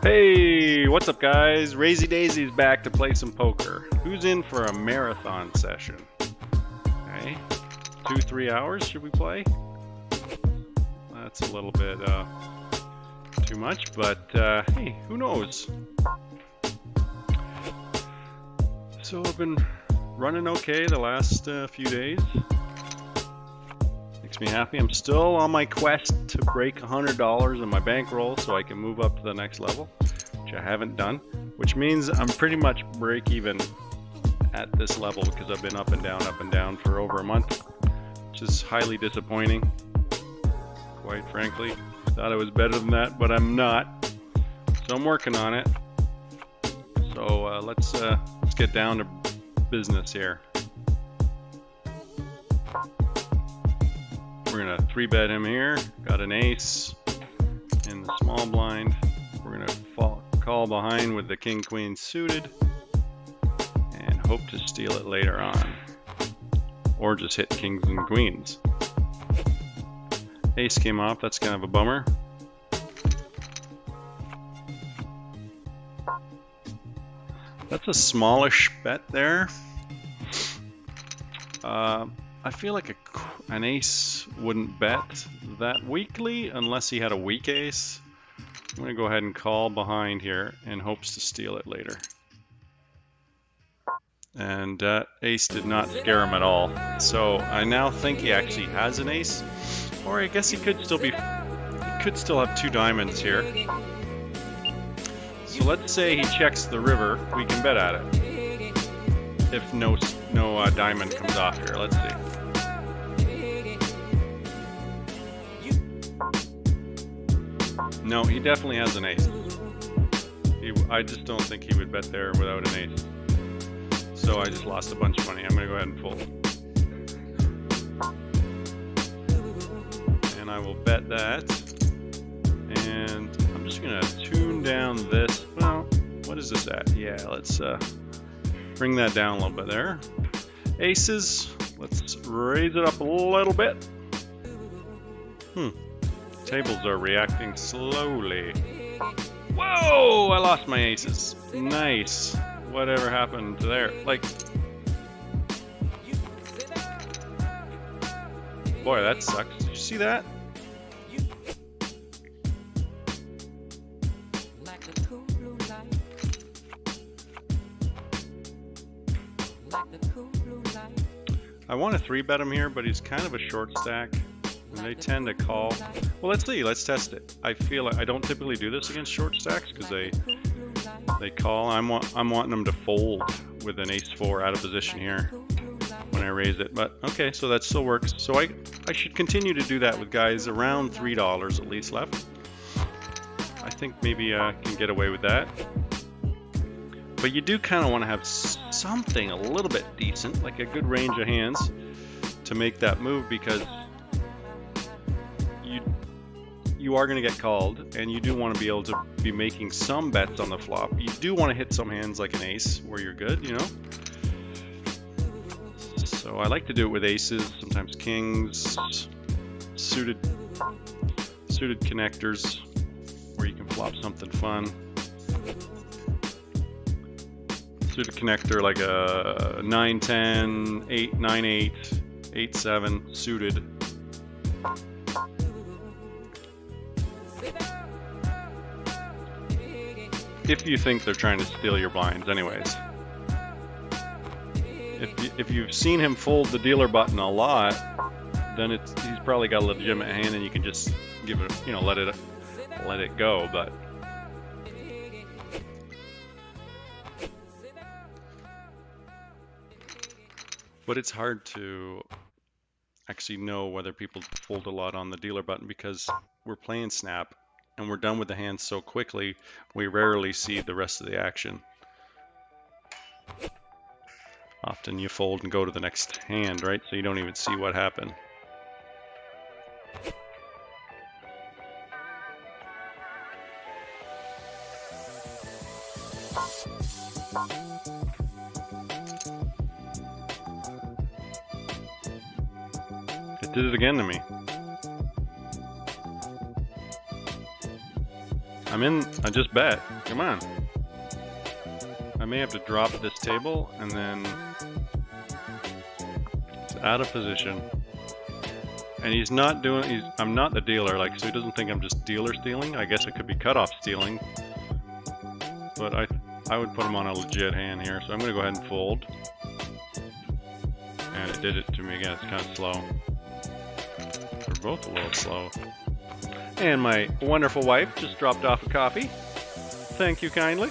Hey, what's up guys? Razy Daisy's back to play some poker. Who's in for a marathon session? Okay, 2-3 hours should we play? That's a little bit too much, but hey, who knows? So I've been running okay the last few days. Makes me happy. I'm still on my quest to break $100 in my bankroll so I can move up to the next level, which I haven't done, which means I'm pretty much break even at this level because I've been up and down for over a month, which is highly disappointing, quite frankly. Thought I was better than that, but I'm not. So I'm working on it. So let's get down to business here. We're gonna 3-bet him here. Got an ace in the small blind. We're gonna call behind with the king queen suited and hope to steal it later on, or just hit kings and queens. Ace came off. That's kind of a bummer. That's a smallish bet there. I feel like an ace wouldn't bet that weakly unless he had a weak ace. I'm going to go ahead and call behind here in hopes to steal it later. And ace did not scare him at all. So I now think he actually has an ace, or I guess he could still have 2 diamonds here. So let's say he checks the river, we can bet at it. If no diamond comes off here, let's see. No, he definitely has an ace. I just don't think he would bet there without an ace. So I just lost a bunch of money. I'm going to go ahead and fold. And I will bet that. And I'm just going to tune down this. Well, what is this at? Yeah, let's bring that down a little bit there. Aces. Let's raise it up a little bit. Tables are reacting slowly. Whoa! I lost my aces. Nice. Whatever happened there? Like, boy, that sucks. Did you see that? I want to 3-bet him here, but he's kind of a short stack. And they tend to call. Well, let's see. Let's test it. I feel like I don't typically do this against short stacks because they call. I'm wanting them to fold with an ace-4 out of position here when I raise it. But okay, so that still works. So I should continue to do that with guys around $3 at least left. I think maybe I can get away with that. But you do kind of want to have something a little bit decent, like a good range of hands to make that move, because you are going to get called, and you do want to be able to be making some bets on the flop. You do want to hit some hands like an ace where you're good, you know? So I like to do it with aces, sometimes kings, suited connectors where you can flop something fun. Suited connector like a 9-10, 8-9-8, 8-7 suited. If you think they're trying to steal your blinds, anyways. If you've seen him fold the dealer button a lot, then he's probably got a legitimate hand, and you can just give it, let it go. But it's hard to actually know whether people fold a lot on the dealer button because we're playing snap. And we're done with the hands so quickly, we rarely see the rest of the action. Often you fold and go to the next hand, right? So you don't even see what happened. It did it again to me. I just bet. Come on. I may have to drop this table and then it's out of position. And he's not doing, I'm not the dealer, like, so he doesn't think I'm just dealer stealing. I guess it could be cutoff stealing. But I would put him on a legit hand here, so I'm gonna go ahead and fold. And it did it to me again, it's kind of slow. They're both a little slow. And my wonderful wife just dropped off a coffee. Thank you kindly.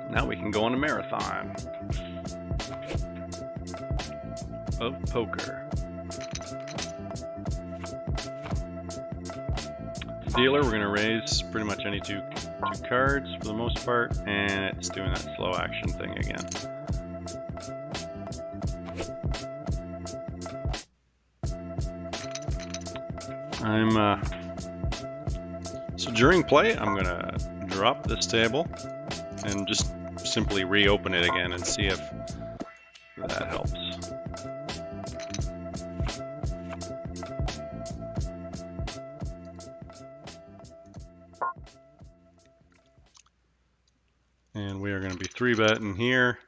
Now we can go on a marathon of poker. Dealer, we're going to raise pretty much any two cards for the most part, and it's doing that slow action thing again. So during play, I'm going to drop this table and just simply reopen it again and see if that helps. And we are going to be 3-betting here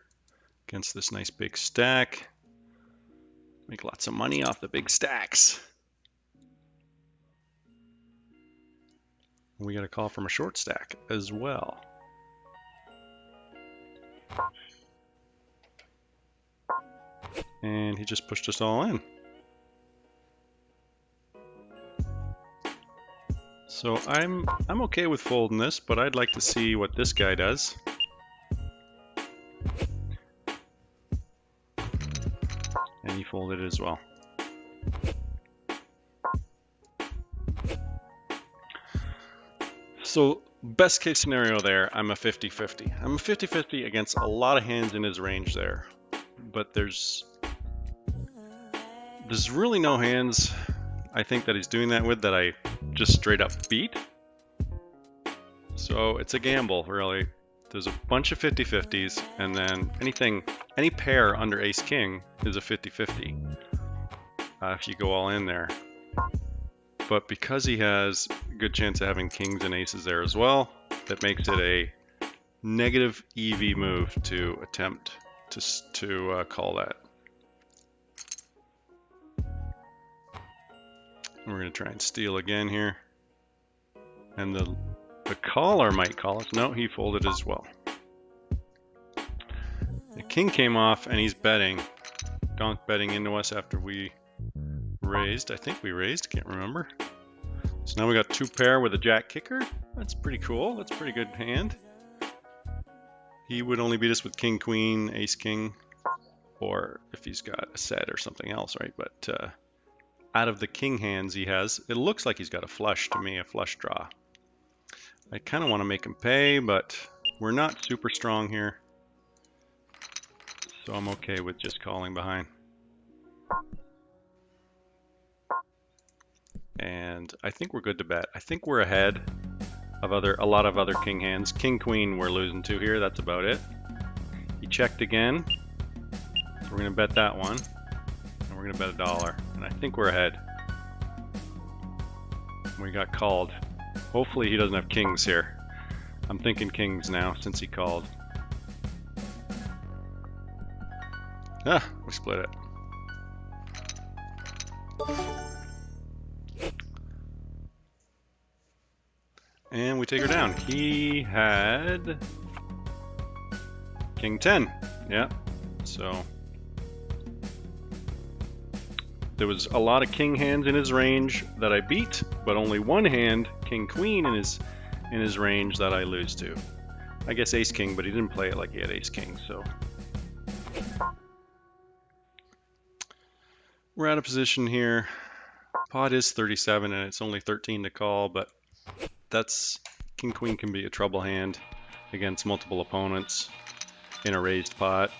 against this nice big stack. Make lots of money off the big stacks. We got a call from a short stack as well. And he just pushed us all in. So I'm okay with folding this, but I'd like to see what this guy does. And he folded it as well. So best case scenario there, I'm a 50-50. I'm a 50-50 against a lot of hands in his range there. But there's really no hands I think that he's doing that with that I just straight up beat. So it's a gamble, really. There's a bunch of 50-50s, and then any pair under ace-king is a 50-50 if you go all in there. But because he has a good chance of having kings and aces there as well, that makes it a negative EV move to attempt to call that. And we're going to try and steal again here. And the caller might call us. No, he folded as well. The king came off and he's betting. Donk betting into us after we raised. I think we raised, can't remember. So now we got 2 pair with a jack kicker. That's pretty cool. That's a pretty good hand. He would only beat us with king, queen, ace, king, or if he's got a set or something else, right? But out of the king hands he has, it looks like he's got a flush to me, a flush draw. I kind of want to make him pay, but we're not super strong here. So I'm okay with just calling behind. And I think we're good to bet. I think we're ahead of a lot of other king hands. King, queen, we're losing to here. That's about it. He checked again. So we're going to bet that one. And we're going to bet $1. And I think we're ahead. We got called. Hopefully he doesn't have kings here. I'm thinking kings now since he called. Ah, we split it. And we take her down. He had king 10. Yeah. So there was a lot of king hands in his range that I beat, but only one hand, king queen, in his range that I lose to. I guess ace king, but he didn't play it like he had ace king, so we're out of position here. Pot is 37 and it's only 13 to call, but that's king queen can be a trouble hand against multiple opponents in a raised pot.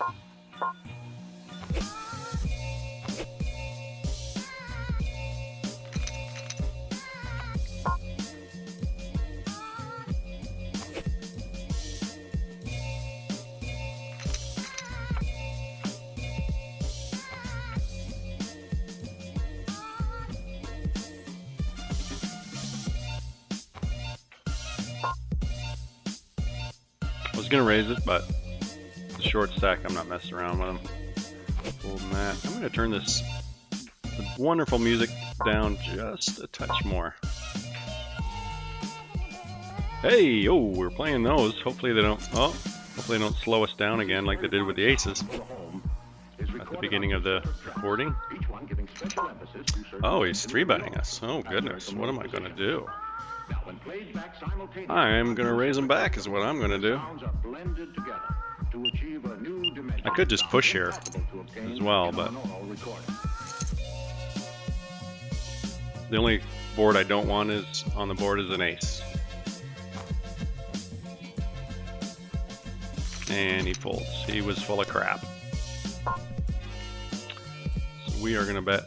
was gonna raise it, but the short stack, I'm not messing around with him. Folding that. I'm gonna turn this wonderful music down just a touch more. Hey, oh, we're playing those. Hopefully they don't. Oh, hopefully they don't slow us down again like they did with the aces at the beginning of the recording. Oh, he's 3-betting us. Oh goodness, what am I gonna do? I'm gonna raise him back is what I'm gonna do. I could just push here as well, but the only board I don't want is on the board is an ace. And he folds. He was full of crap. So we are gonna bet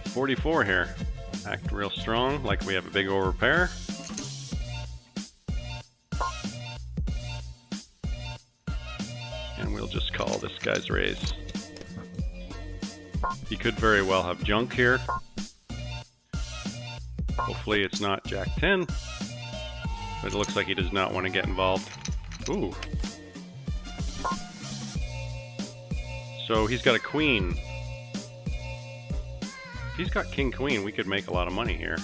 44 here. Act real strong, like we have a big overpair. And we'll just call this guy's raise. He could very well have junk here. Hopefully it's not Jack 10. But it looks like he does not want to get involved. Ooh. So he's got a queen. If he's got king queen, we could make a lot of money here.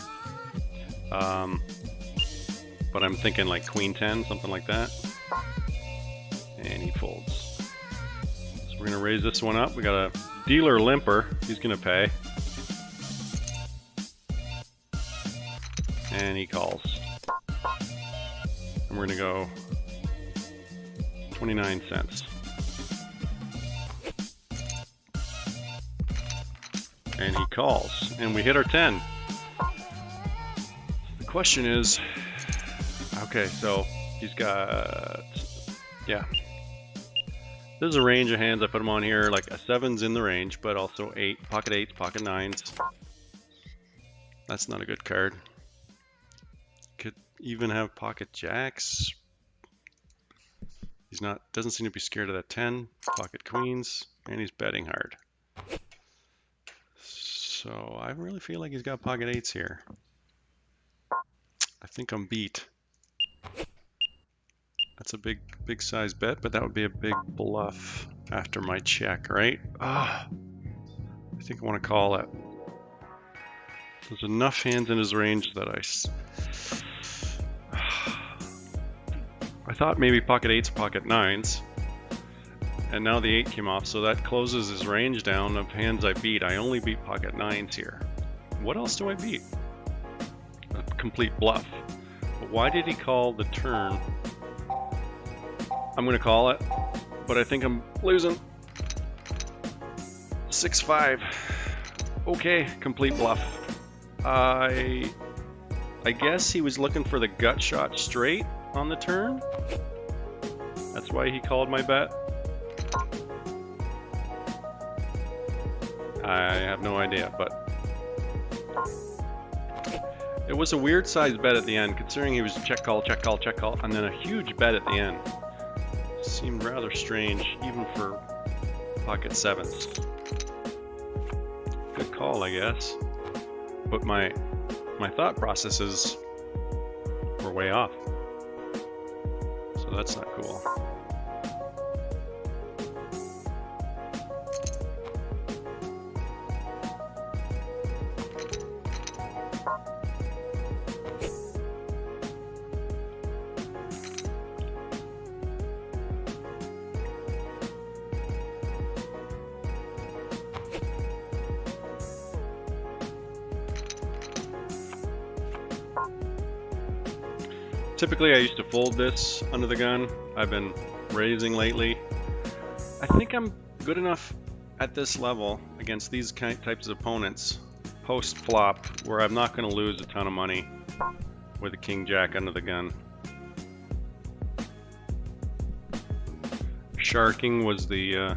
But I'm thinking like queen 10, something like that. And he folds. So we're gonna raise this one up. We got a dealer limper. He's gonna pay. And he calls. And we're gonna go 29 cents. And he calls, and we hit our 10. The question is, okay, so he's got, yeah. There's a range of hands. I put him on here, like a 7's in the range, but also 8, pocket 8s, pocket 9s. That's not a good card. Could even have pocket jacks. He's not, doesn't seem to be scared of that 10, pocket queens, and he's betting hard. So I really feel like he's got pocket 8s here. I think I'm beat. That's a big size bet, but that would be a big bluff after my check, right? Ah, I think I want to call it. There's enough hands in his range that I thought maybe pocket 8s, pocket 9s. And now the 8 came off, so that closes his range down of hands I beat. I only beat pocket 9s here. What else do I beat? A complete bluff. But why did he call the turn? I'm gonna call it, but I think I'm losing. 6-5. Okay, complete bluff. I guess he was looking for the gut shot straight on the turn. That's why he called my bet. I have no idea, but it was a weird sized bet at the end, considering he was check call, check call, check call, and then a huge bet at the end. Seemed rather strange, even for pocket 7s. Good call, I guess. But my thought processes were way off. So that's not cool. Typically I used to fold this under the gun. I've been raising lately. I think I'm good enough at this level against these types of opponents post flop where I'm not going to lose a ton of money with a king jack under the gun. Sharking was the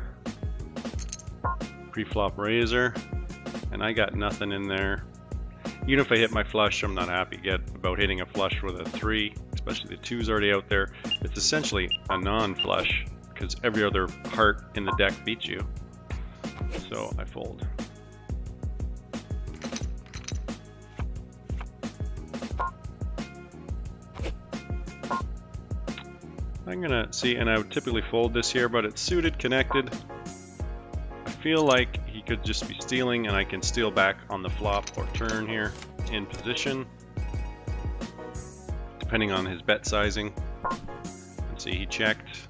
pre-flop raiser, and I got nothing in there. Even if I hit my flush, I'm not happy yet about hitting a flush with a 3, especially the 2's already out there. It's essentially a non-flush because every other heart in the deck beats you. So I fold. I'm gonna see, and I would typically fold this here, but it's suited, connected. I feel like he could just be stealing, and I can steal back on the flop or turn here in position, depending on his bet sizing. Let's see, he checked.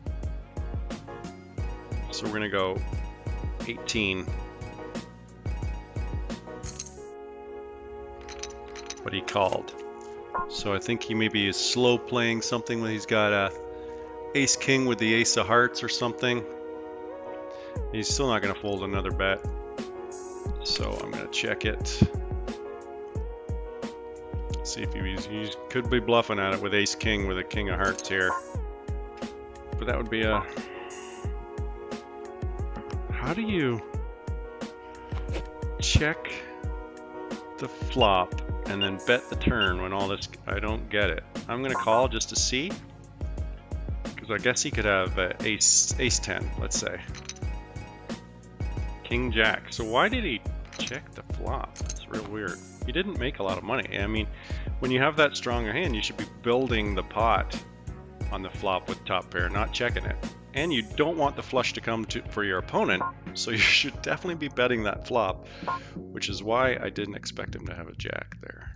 So we're gonna go 18. But he called. So I think he maybe is slow playing something when he's got a ace king with the ace of hearts or something. He's still not gonna fold another bet. So I'm gonna check it. See if he could be bluffing at it with ace king with a king of hearts here. But that would be a... How do you check the flop and then bet the turn when all this... I don't get it. I'm gonna call just to see, because I guess he could have ace 10, let's say. King jack. So why did he check the flop? That's real weird. He didn't make a lot of money. I mean, when you have that stronger hand, you should be building the pot on the flop with top pair, not checking it. And you don't want the flush to come for your opponent, so you should definitely be betting that flop, which is why I didn't expect him to have a jack there.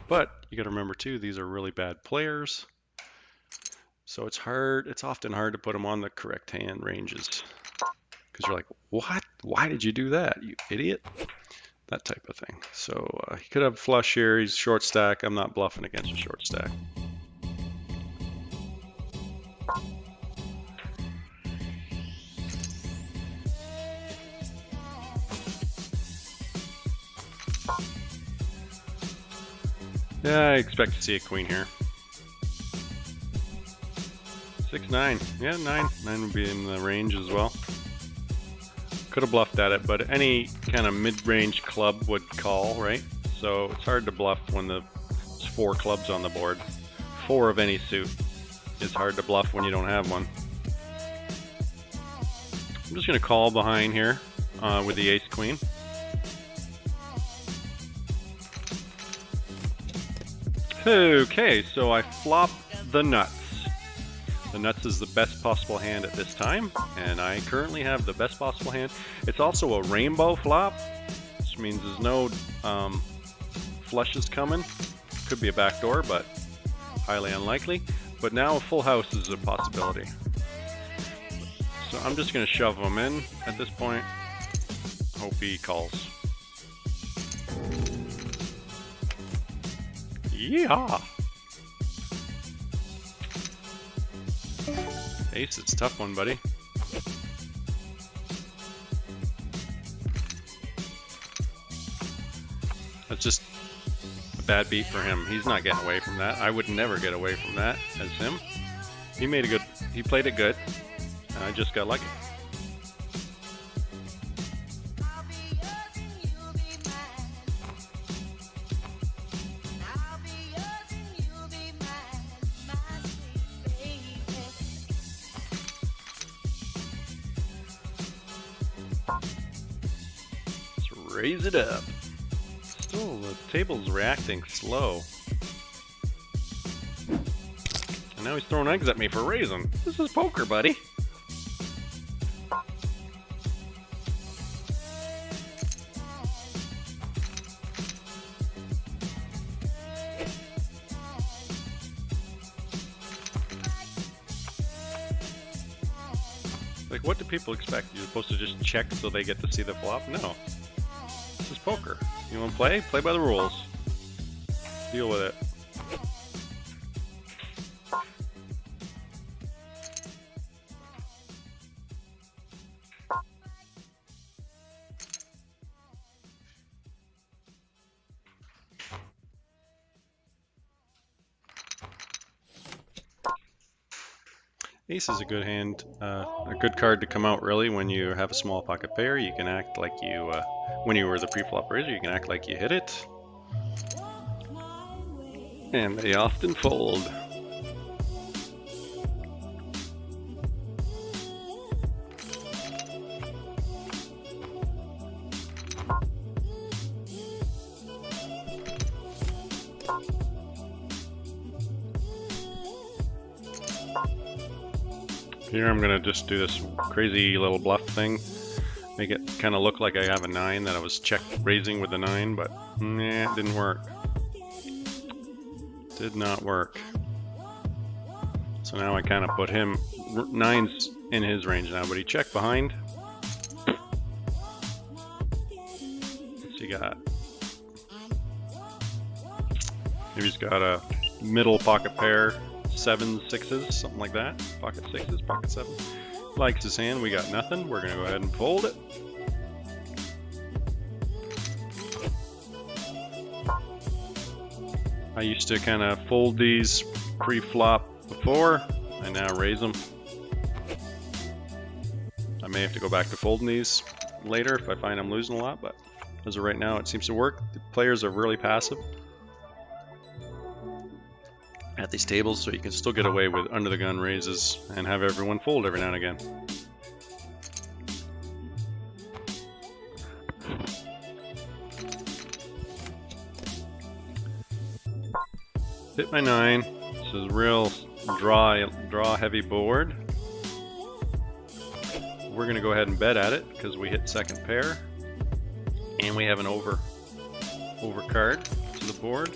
But you got to remember too, these are really bad players, so it's hard. It's often hard to put them on the correct hand ranges, because you're like, what? Why did you do that, you idiot? That type of thing. So he could have flush here. He's short stack. I'm not bluffing against a short stack. Yeah, I expect to see a queen here. 6-9. Yeah, 9 would be in the range as well. Could have bluffed at it, but any kind of mid-range club would call, right? So it's hard to bluff when there's 4 clubs on the board. 4 of any suit. It's hard to bluff when you don't have one. I'm just going to call behind here with the ace-queen. Okay, so I flop the nuts. The nuts is the best possible hand at this time, and I currently have the best possible hand. It's also a rainbow flop, which means there's no flushes coming. Could be a backdoor, but highly unlikely. But now a full house is a possibility. So I'm just going to shove him in at this point. Hope he calls. Yeehaw! Ace, it's a tough one, buddy. That's just a bad beat for him. He's not getting away from that. I would never get away from that as him. He played it good, and I just got lucky. Raise it up. Still, the table's reacting slow. And now he's throwing eggs at me for raising. This is poker, buddy. Like, what do people expect? You're supposed to just check so they get to see the flop? No. This is poker. You want to play? Play by the rules. Deal with it. Ace is a good hand, a good card to come out really when you have a small pocket pair. You can act like you, when you were the pre-flop raiser, you can act like you hit it. And they often fold. Here I'm gonna just do this crazy little bluff thing. Make it kind of look like I have a 9 that I was check raising with the 9, but nah, it didn't work. Did not work. So now I kind of put him, 9's in his range now, but he checked behind. What's he got? Maybe he's got a middle pocket pair, 7s, 6s, something like that. Pocket 6s, pocket 7. Likes his hand, we got nothing. We're gonna go ahead and fold it. I used to kind of fold these pre-flop before, I now raise them. I may have to go back to folding these later if I find I'm losing a lot, but as of right now it seems to work. The players are really passive at these tables, so you can still get away with under the gun raises and have everyone fold every now and again. Hit my 9. This is real draw heavy board. We're gonna go ahead and bet at it because we hit second pair and we have an over card to the board.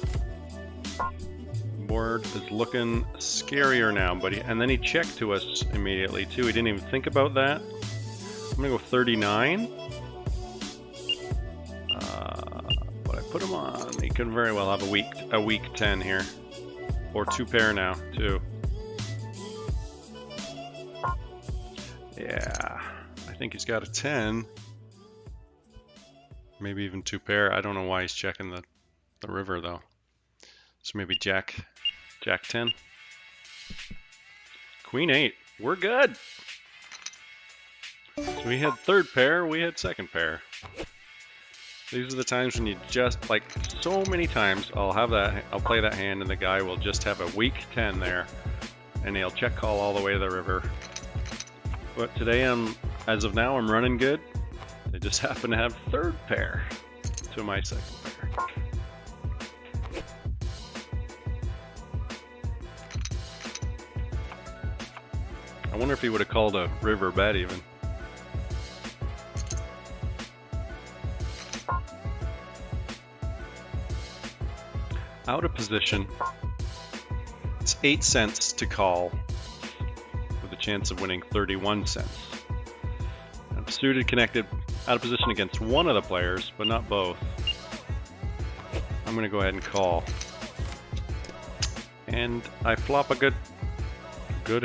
Board is looking scarier now, buddy. And then he checked to us immediately too. He didn't even think about that. I'm gonna go 39. But I put him on. He could very well have a weak 10 here, or 2 pair now too. Yeah, I think he's got a 10. Maybe even 2 pair. I don't know why he's checking the river though. So maybe Jack 10. Queen 8. We're good. So we had third pair, we had second pair. These are the times when you just, like, so many times I'll play that hand and the guy will just have a weak 10 there and he'll check call all the way to the river. But today as of now I'm running good. They just happen to have third pair to my second pair. I wonder if he would have called a river bet even. Out of position. It's 8 cents to call with a chance of winning 31 cents. I'm suited, connected, out of position against one of the players, but not both. I'm going to go ahead and call. And I flop a good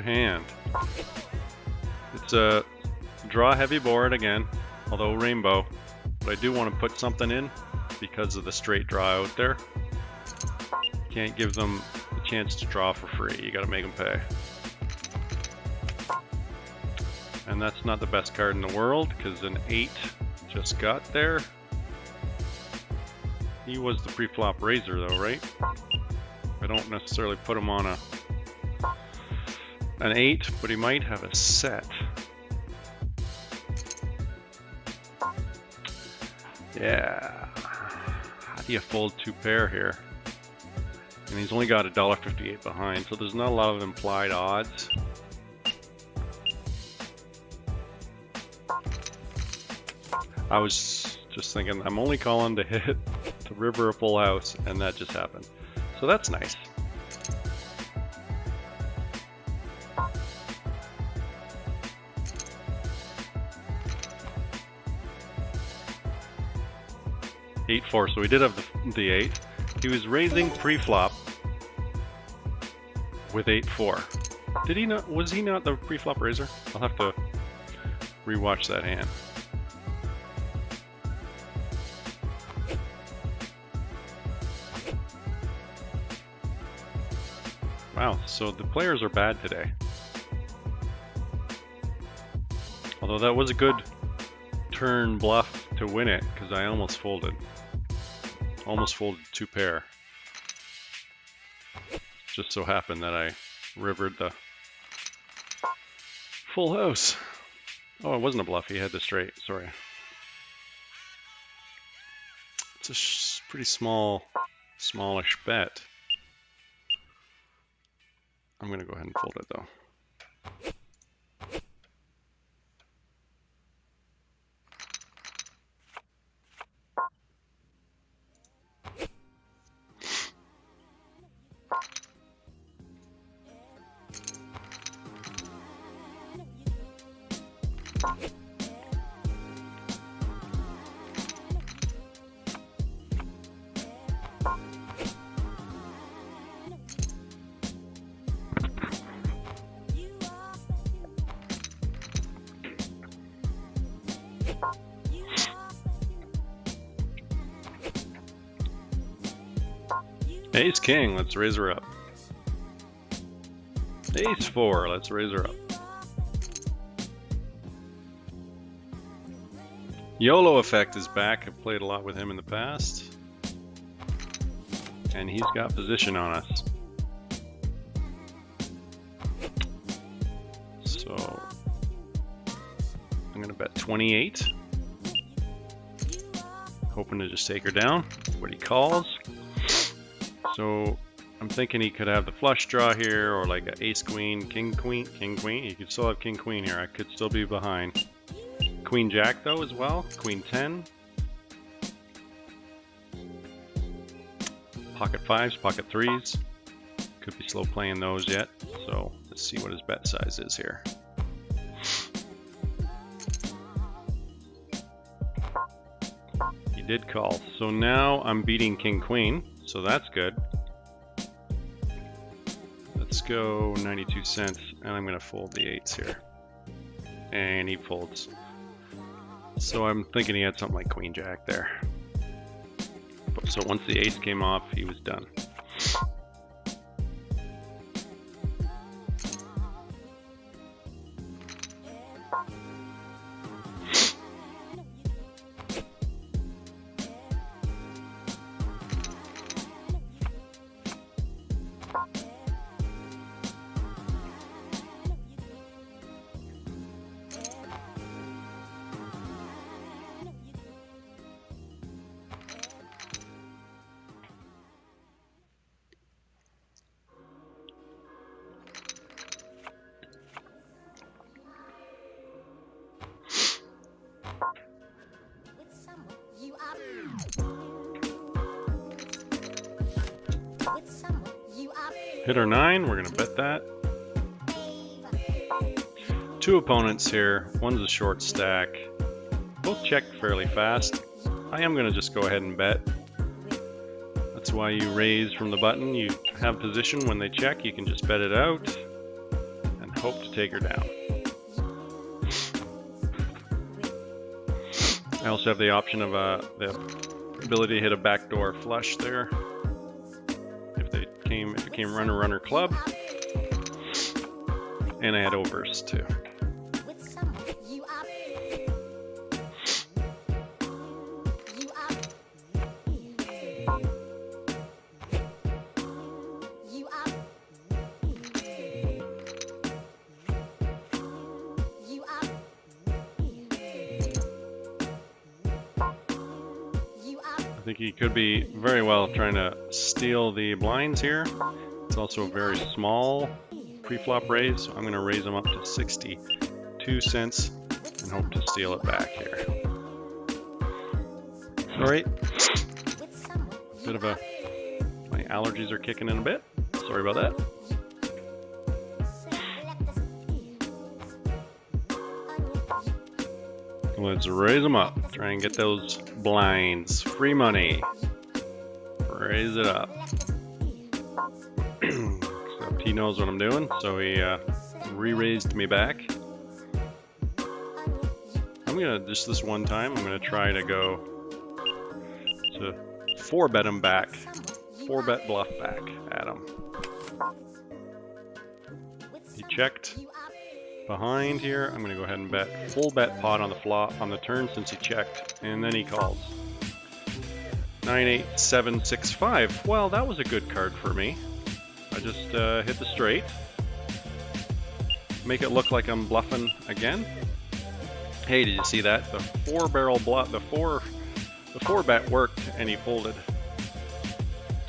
hand. It's a draw heavy board again, although rainbow, but I do want to put something in because of the straight draw out there. Can't give them a chance to draw for free. You got to make them pay. And that's not the best card in the world because an 8 just got there. He was the pre-flop raiser though, right? I don't necessarily put him on an 8, but he might have a set. Yeah. How do you fold 2 pair here? And he's only got $1.58 behind, so there's not a lot of implied odds. I was just thinking, I'm only calling to hit the river a full house, and that just happened. So that's nice. Eight 4, so we did have the 8. He was raising pre-flop with 8-4. Did he not? Was he not the pre-flop raiser? I'll have to rewatch that hand. Wow, so the players are bad today. Although that was a good turn bluff to win it, because I almost folded. Almost folded 2 pair. Just so happened that I rivered the full house. Oh, it wasn't a bluff, he had the straight, sorry. It's a pretty smallish bet. I'm gonna go ahead and fold it though. Ace king, let's raise her up. Ace four, let's raise her up. YOLO effect is back. I've played a lot with him in the past. And he's got position on us. So I'm gonna bet 28. Hoping to just take her down. That's what he calls. So I'm thinking he could have the flush draw here, or like an ace queen, king queen, king queen. He could still have king queen here. I could still be behind. Queen jack though as well. Queen 10. Pocket fives, pocket threes. Could be slow playing those yet. So let's see what his bet size is here. He did call. So now I'm beating king queen. So that's good. Let's go 92 cents, and I'm going to fold the eights here. And he folds. So I'm thinking he had something like queen jack there. So once the ace came off, he was done. Hit our 9, we're gonna bet that. Two opponents here, one's a short stack. Both checked fairly fast. I am gonna just go ahead and bet. That's why you raise from the button. You have position when they check, you can just bet it out and hope to take her down. I also have the option of the ability to hit a backdoor flush there. If it came runner club, and I had overs too. I think he could be very well trying to steal the blinds here. It's also a very small pre-flop raise, so I'm going to raise them up to 62 cents and hope to steal it back here. All right, bit of my allergies are kicking in a bit. Sorry about that. Let's raise them up. Try and get those blinds. Free money. Raise it up. Except he knows what I'm doing, so he re-raised me back. I'm gonna, just this one time, I'm gonna try to go to 4-bet him back. 4-bet bluff back at him. He checked. Behind here, I'm going to go ahead and bet full bet pot on the flop on the turn since he checked, and then he calls. 9-8-7-6-5. Well, that was a good card for me. I just hit the straight. Make it look like I'm bluffing again. Hey, did you see that? The 4-barrel bluff, the 4 bet worked, and he folded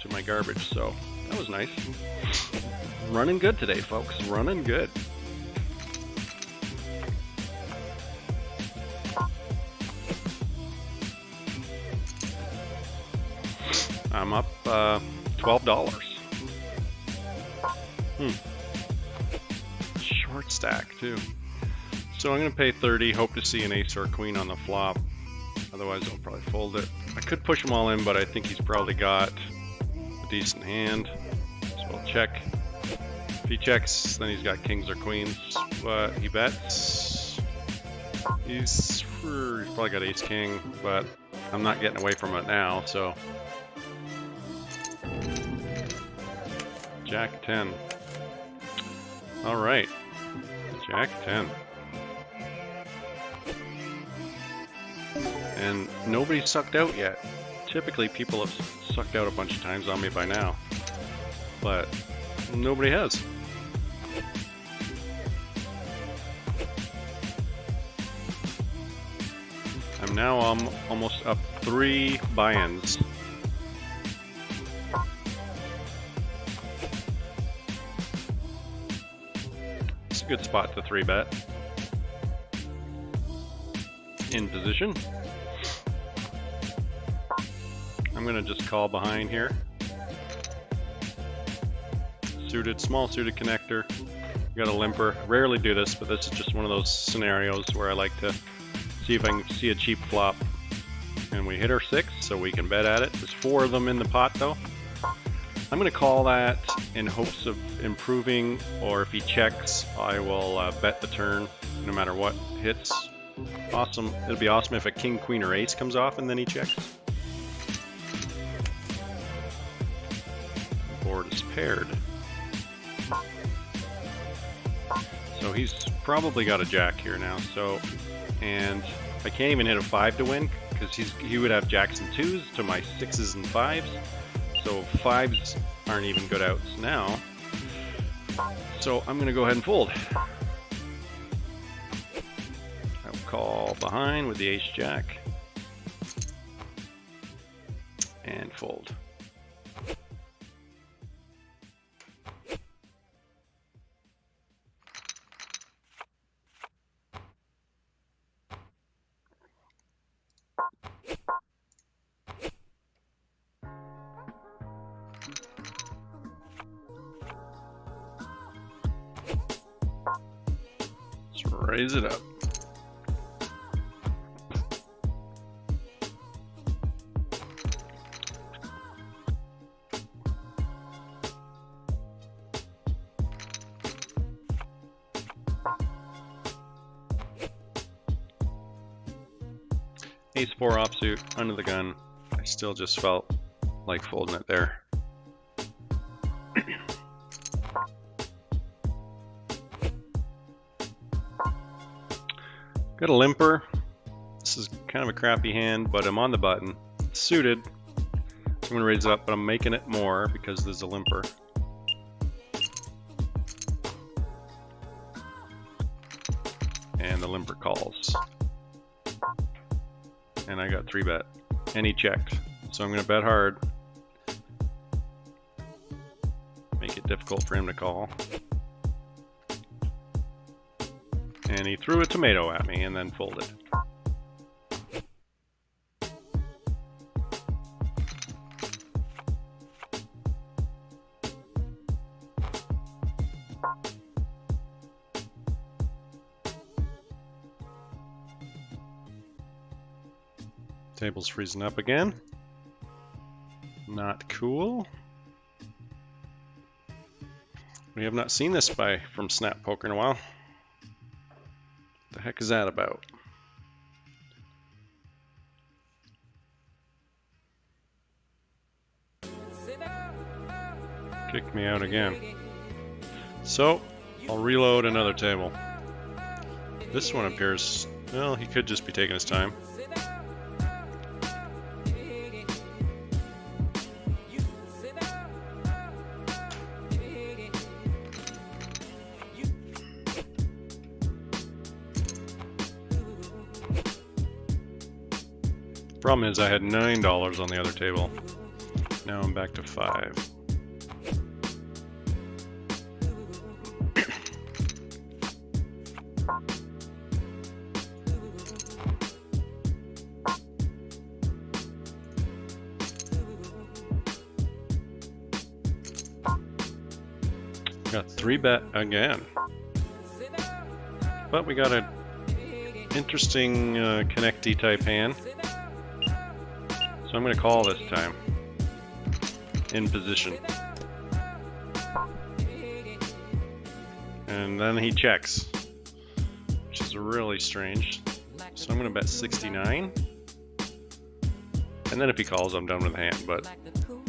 to my garbage. So that was nice. Running good today, folks. Running good. I'm up $12. Short stack too. So I'm going to pay 30, hope to see an ace or a queen on the flop. Otherwise I'll probably fold it. I could push them all in, but I think he's probably got a decent hand. So I'll check. If he checks, then he's got kings or queens, but he bets. He's probably got ace king, but I'm not getting away from it now, so. Jack 10. All right, Jack 10. And nobody's sucked out yet. Typically people have sucked out a bunch of times on me by now, but nobody has. I'm now almost up 3 buy-ins. It's a good spot to 3-bet. In position. I'm gonna just call behind here. Suited, small suited connector. Got a limper. Rarely do this, but this is just one of those scenarios where I like to see if I can see a cheap flop. And we hit our 6, so we can bet at it. There's 4 of them in the pot though. I'm gonna call that in hopes of improving, or if he checks, I will bet the turn no matter what hits. Awesome. It'll be awesome if a king, queen, or ace comes off and then he checks. The board is paired. So he's probably got a jack here now. So, and I can't even hit a 5 to win because he would have jacks and 2s to my 6s and 5s. So 5s aren't even good outs now. So I'm gonna go ahead and fold. Call behind with the ace jack and fold. Let's raise it up. Ace 4 offsuit, under the gun. I still just felt like folding it there. Got a limper. This is kind of a crappy hand, but I'm on the button. It's suited. So I'm gonna raise it up, but I'm making it more because there's a limper. And the limper calls. And I got 3-bet, and he checked. So I'm gonna bet hard. Make it difficult for him to call. And he threw a tomato at me and then folded. Table's freezing up again. Not cool. We have not seen this from Snap Poker in a while. What the heck is that about? Kicked me out again. So, I'll reload another table. This one appears, well, he could just be taking his time. Problem is I had $9 on the other table. Now I'm back to 5. Got 3-bet again. But we got a interesting connecty type hand. So I'm going to call this time. In position. And then he checks, which is really strange. So I'm going to bet 69. And then if he calls, I'm done with the hand. But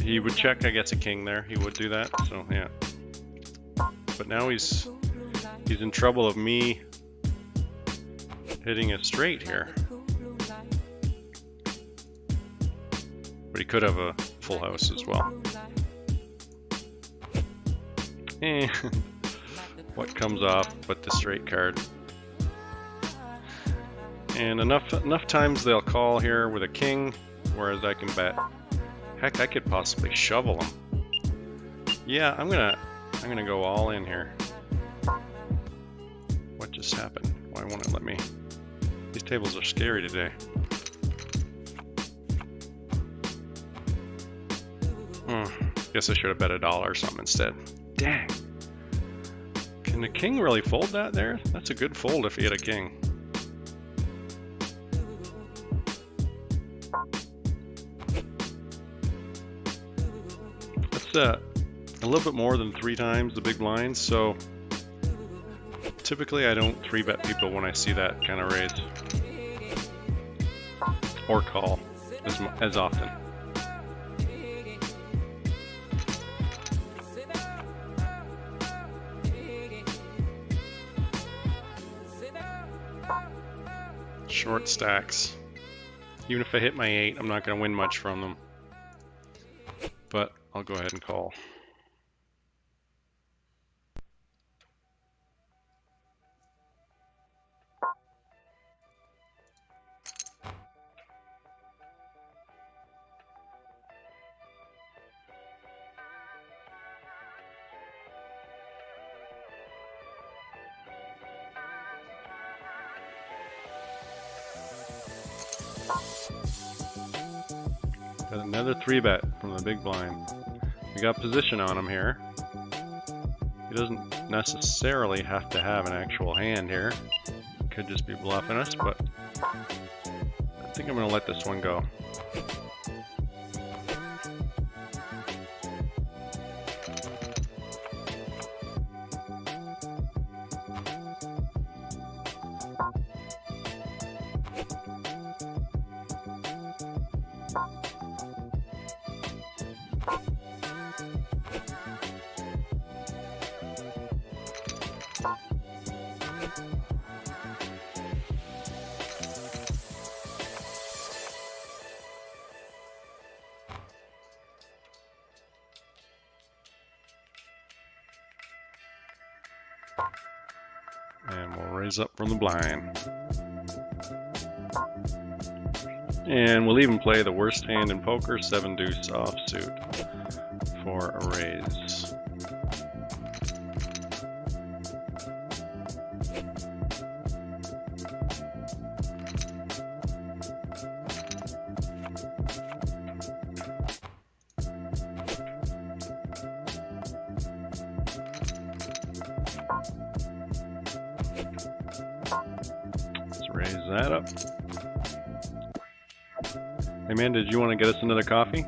he would check, I guess, a king there. He would do that. So yeah. But now he's in trouble of me hitting a straight here. But he could have a full house as well. And what comes off but the straight card. And enough times they'll call here with a king, whereas I can bet. Heck, I could possibly shovel them. Yeah, I'm gonna go all in here. What just happened? Why won't it let me? These tables are scary today. Guess I should have bet $1 or something instead. Dang. Can the king really fold that there? That's a good fold if he had a king. That's a little bit more than 3 times the big blinds, so typically I don't 3-bet people when I see that kind of raise. Or call as often. Short stacks. Even if I hit my 8, I'm not going to win much from them. But I'll go ahead and call. Got another 3-bet from the big blind. We got position on him here. He doesn't necessarily have to have an actual hand here. Could just be bluffing us, but I think I'm going to let this one go. And we'll raise up from the blind. And we'll even play the worst hand in poker, 7-deuce offsuit, for a raise. Raise that up. Hey man, did you want to get us another coffee?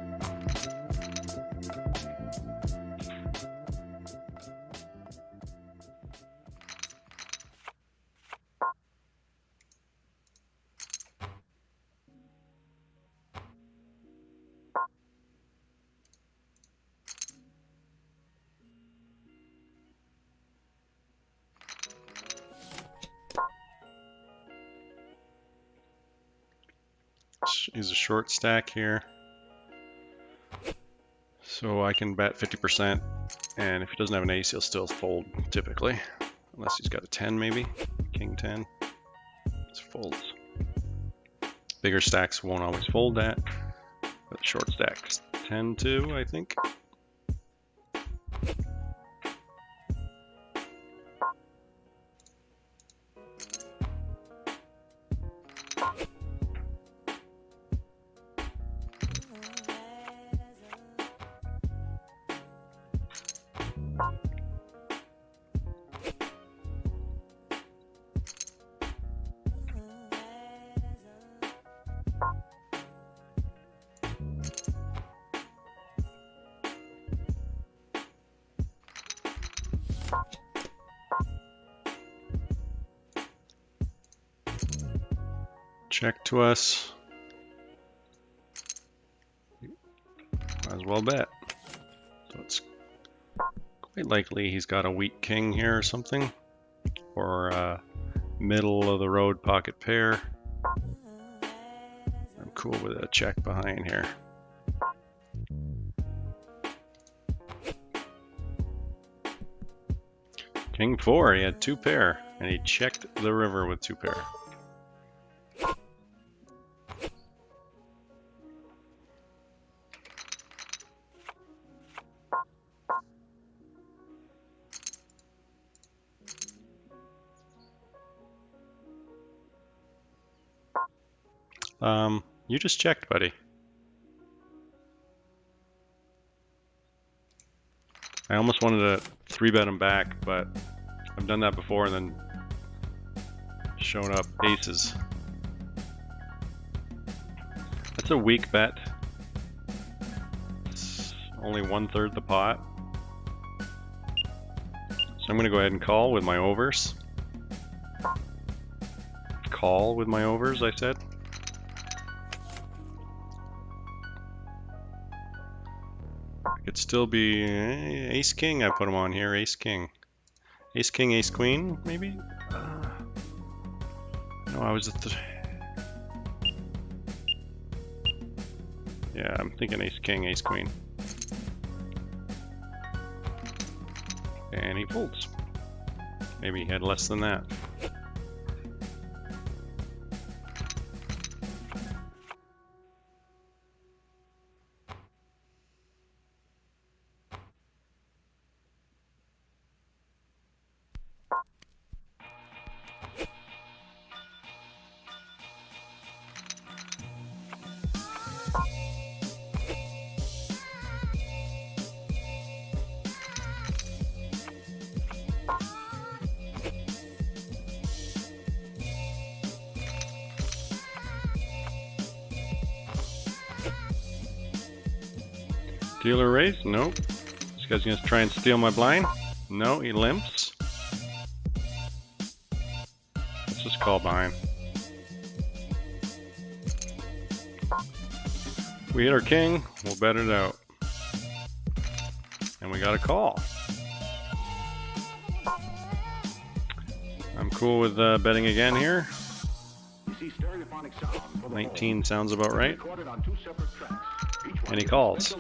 Use a short stack here. So I can bet 50%, and if he doesn't have an ace, he'll still fold typically. Unless he's got a 10 maybe, king 10. It folds. Bigger stacks won't always fold that, but short stacks tend to, I think. check to us. Might as well bet. So it's quite likely he's got a weak king here or something, or a middle of the road pocket pair. I'm cool with a check behind here. King 4, he had 2 pair, and he checked the river with 2 pair. You just checked, buddy. I almost wanted to 3-bet him back, but I've done that before and then shown up aces. That's a weak bet. It's only 1/3 the pot. So I'm going to go ahead and call with my overs. Call with my overs, I said. Could still be ace king. I put him on here. Ace king, ace king, ace queen, maybe. No, I was at the. Yeah, I'm thinking ace king, ace queen, and he folds. Maybe he had less than that. Dealer raise? Nope. This guy's gonna try and steal my blind? No, he limps. Let's just call behind. We hit our king, we'll bet it out. And we got a call. I'm cool with betting again here. 19 sounds about right. And he calls.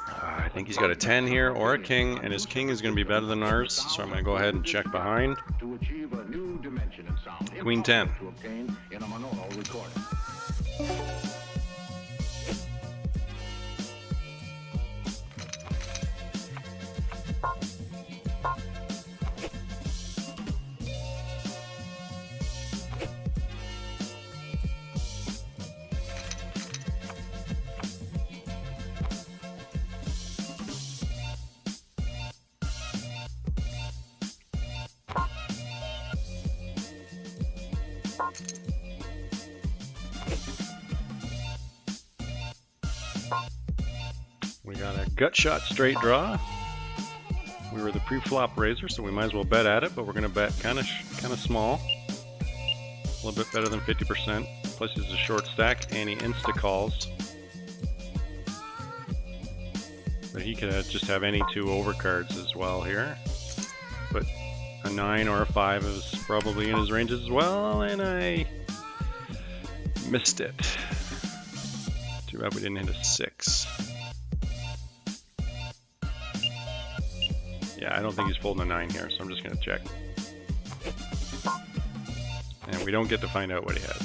I think he's got a 10 here or a king, and his king is going to be better than ours, so I'm going to go ahead and check behind. Queen 10. We got a gut shot straight draw. We were the pre-flop raiser, so we might as well bet at it, but we're going to bet kind of small. A little bit better than 50%. Plus he's a short stack, and he insta-calls. But he could just have any 2 overcards as well here. But a 9 or a 5 is probably in his ranges as well, and I missed it. Too bad we didn't hit a 6. Yeah, I don't think he's folding a 9 here, so I'm just going to check. And we don't get to find out what he had.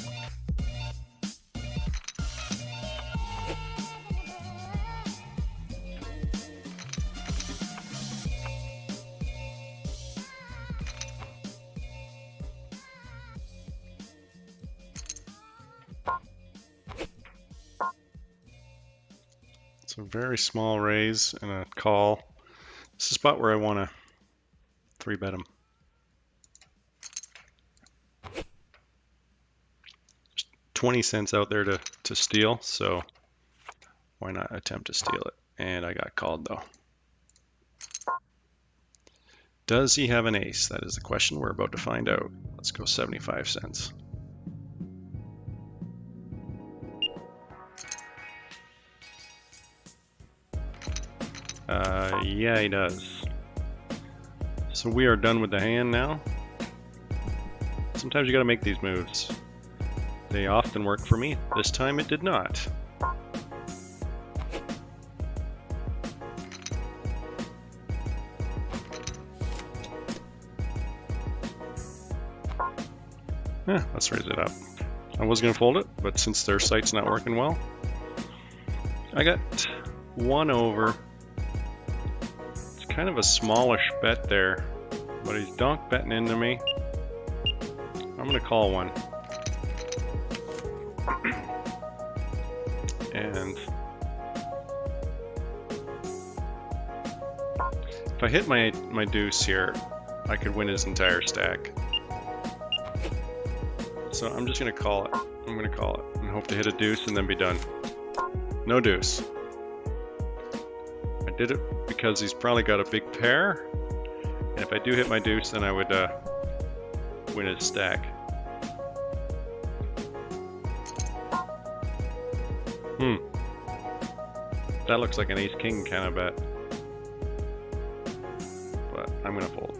It's a very small raise and a call. This is a spot where I want to 3-bet him. There's 20 cents out there to steal, so why not attempt to steal it? And I got called though. Does he have an ace? That is the question we're about to find out. Let's go 75 cents. Yeah, he does. So we are done with the hand now. Sometimes you gotta make these moves. They often work for me. This time it did not. Let's raise it up. I was gonna fold it, but since their site's not working well, I got 1 over. It's kind of a smallish bet there, but he's donk betting into me. I'm gonna call one. And if I hit my deuce here, I could win his entire stack. So I'm just gonna call it. I'm gonna call it and hope to hit a deuce and then be done. No deuce. I did it because he's probably got a big pair, and if I do hit my deuce, then I would win his stack. That looks like an ace-king kind of bet, but I'm gonna fold.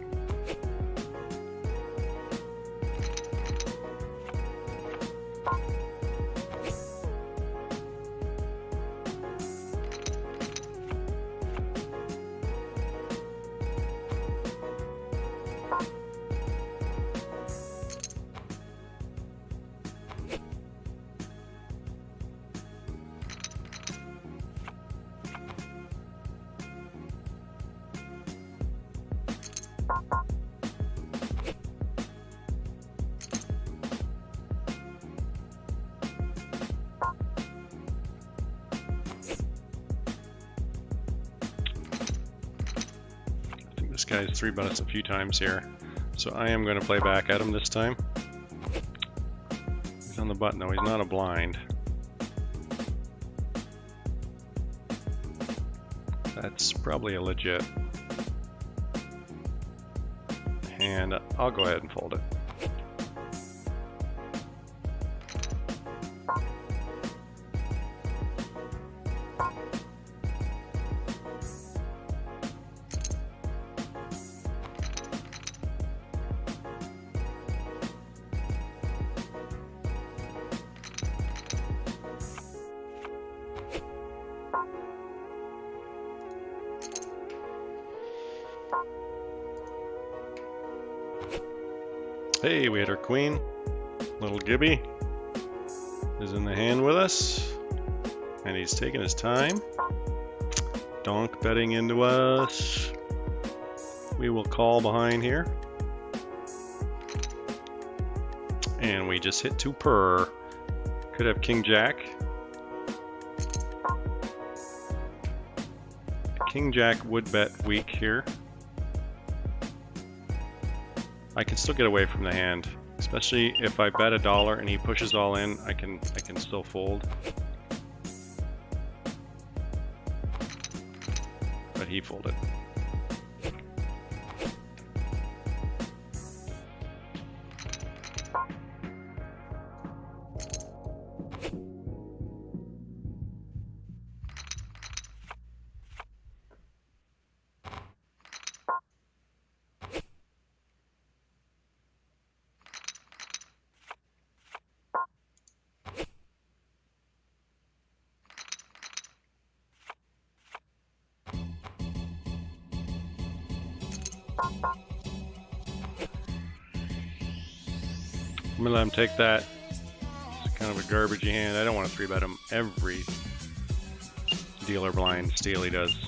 This guy's 3-bet us a few times here, so I am going to play back at him this time. He's on the button though, he's not a blind. That's probably a legit. And I'll go ahead and fold it. Hey, we had our queen. Little Gibby is in the hand with us, and he's taking his time. Donk betting into us. We will call behind here. And we just hit 2 per. Could have King Jack. King Jack would bet weak here. I can still get away from the hand, especially if I bet $1 and he pushes all in. I can still fold. But he folded. I'm gonna let him take that. It's kind of a garbagey hand. I don't want to 3-bet him every dealer blind steal he does.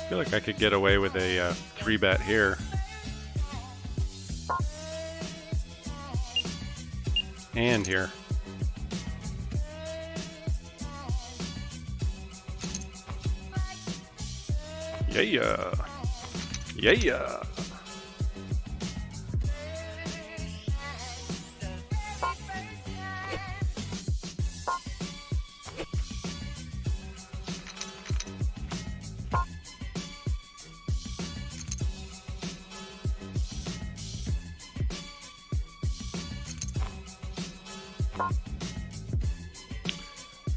I feel like I could get away with a 3-bet here. hand here. Yeah. Yeah.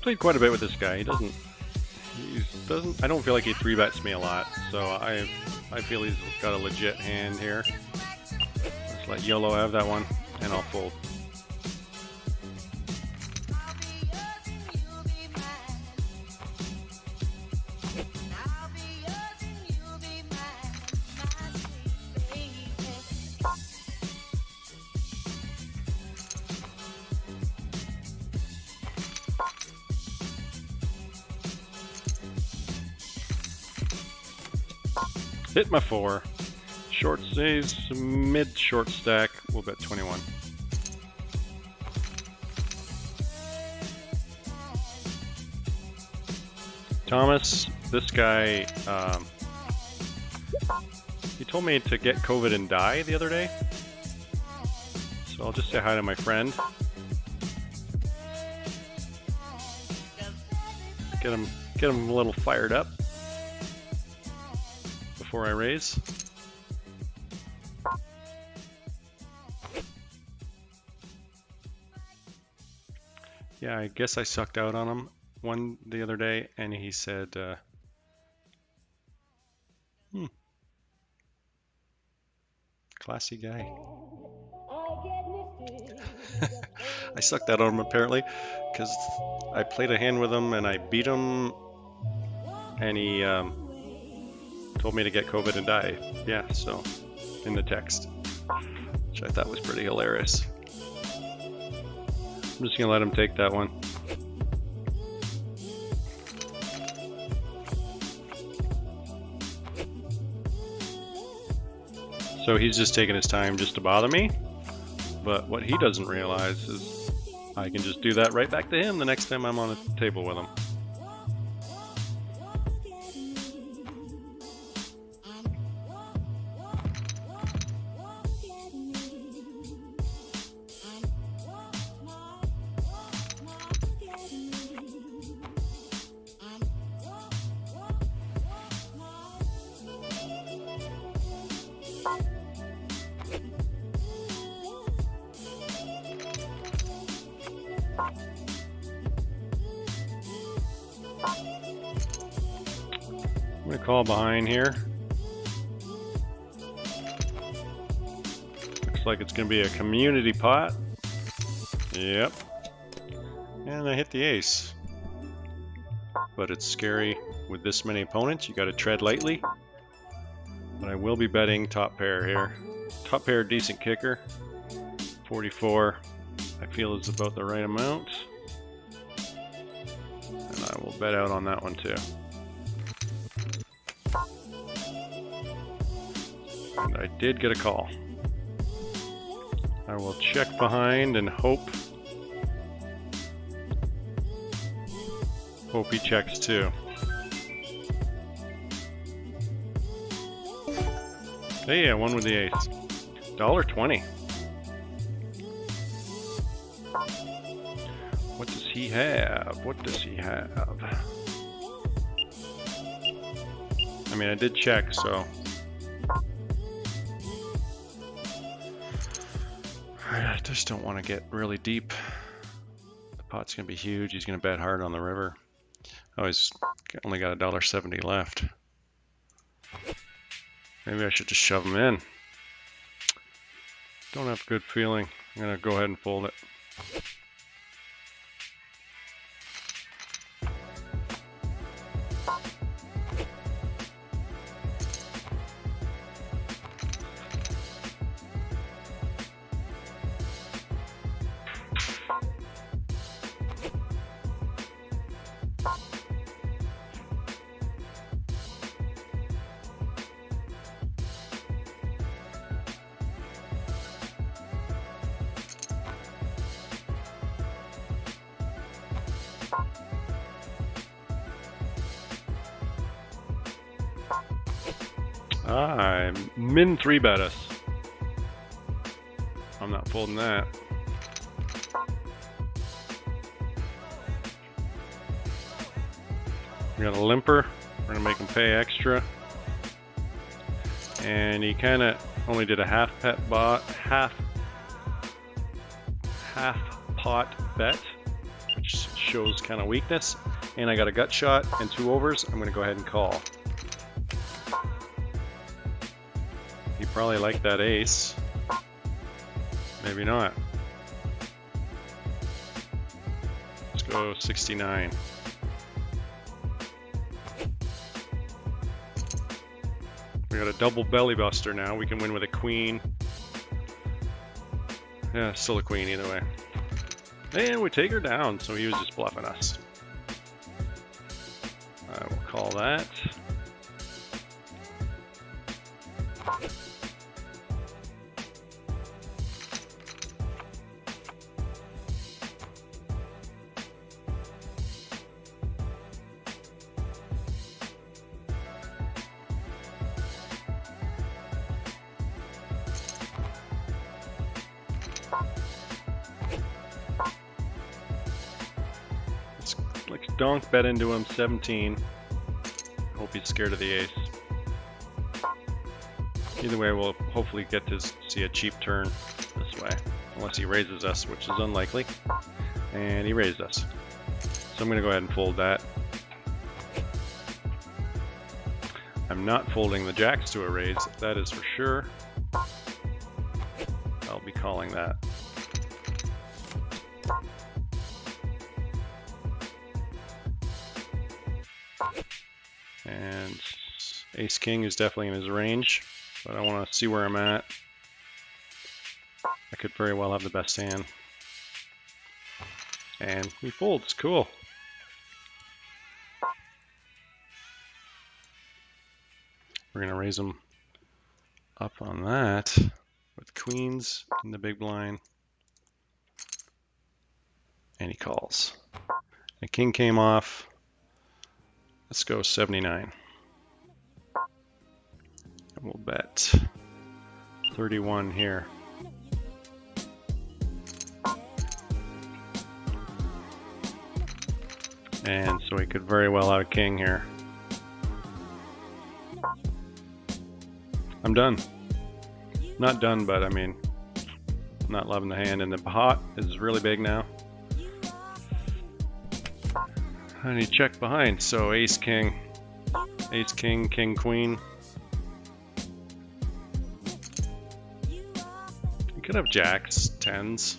Played quite a bit with this guy. He doesn't. I don't feel like he 3-bets me a lot, so I feel he's got a legit hand here. Let's let YOLO have that one, and I'll fold. Hit my 4. Short stays, mid short stack. We'll bet 21. Thomas, this guy, he told me to get COVID and die the other day. So I'll just say hi to my friend. Get him a little fired up before I raise. Yeah, I guess I sucked out on him one the other day, and he said, classy guy. I sucked out on him apparently, because I played a hand with him and I beat him, and he told me to get COVID and die. Yeah, so in the text, which I thought was pretty hilarious. I'm just gonna let him take that one. So he's just taking his time just to bother me, but what he doesn't realize is I can just do that right back to him the next time I'm on a table with him. I'm gonna call behind here. Looks like it's gonna be a community pot. Yep. And I hit the ace. But it's scary with this many opponents. You gotta tread lightly. But I will be betting top pair here. Top pair, decent kicker. 44, I feel is about the right amount. And I will bet out on that one too. And I did get a call. I will check behind and hope he checks too. Hey, I won with the ace. $1.20. What does he have? What does he have? I mean, I did check, so I just don't want to get really deep. The pot's gonna be huge. He's gonna bet hard on the river. Oh, he's only got $1.70 left. Maybe I should just shove him in. Don't have a good feeling. I'm gonna go ahead and fold it. Min 3-bet us. I'm not folding that. We got a limper. We're gonna make him pay extra. And he kind of only did a half pot bet, which shows kind of weakness. And I got a gut shot and 2 overs. I'm gonna go ahead and call. He probably liked that ace. Maybe not. Let's go 69. We got a double belly buster now. We can win with a queen. Yeah, still a queen either way. And we take her down, so he was just bluffing us. I will call that. Let's donk bet into him 17. Hope he's scared of the ace. Either way, we'll hopefully get to see a cheap turn this way. Unless he raises us, which is unlikely. And he raised us. So I'm going to go ahead and fold that. I'm not folding the jacks to a raise, that is for sure. I'll be calling that. And ace king is definitely in his range, but I want to see where I'm at. I could very well have the best hand. And he folds, cool. We're going to raise him up on that with queens in the big blind. And he calls. The king came off. Let's go 79. And we'll bet 31 here. And so he could very well have a king here. I'm done. Not done, but I mean, not loving the hand. And the pot is really big now. And he checked behind, so ace, king, king, queen. He could have jacks, 10s,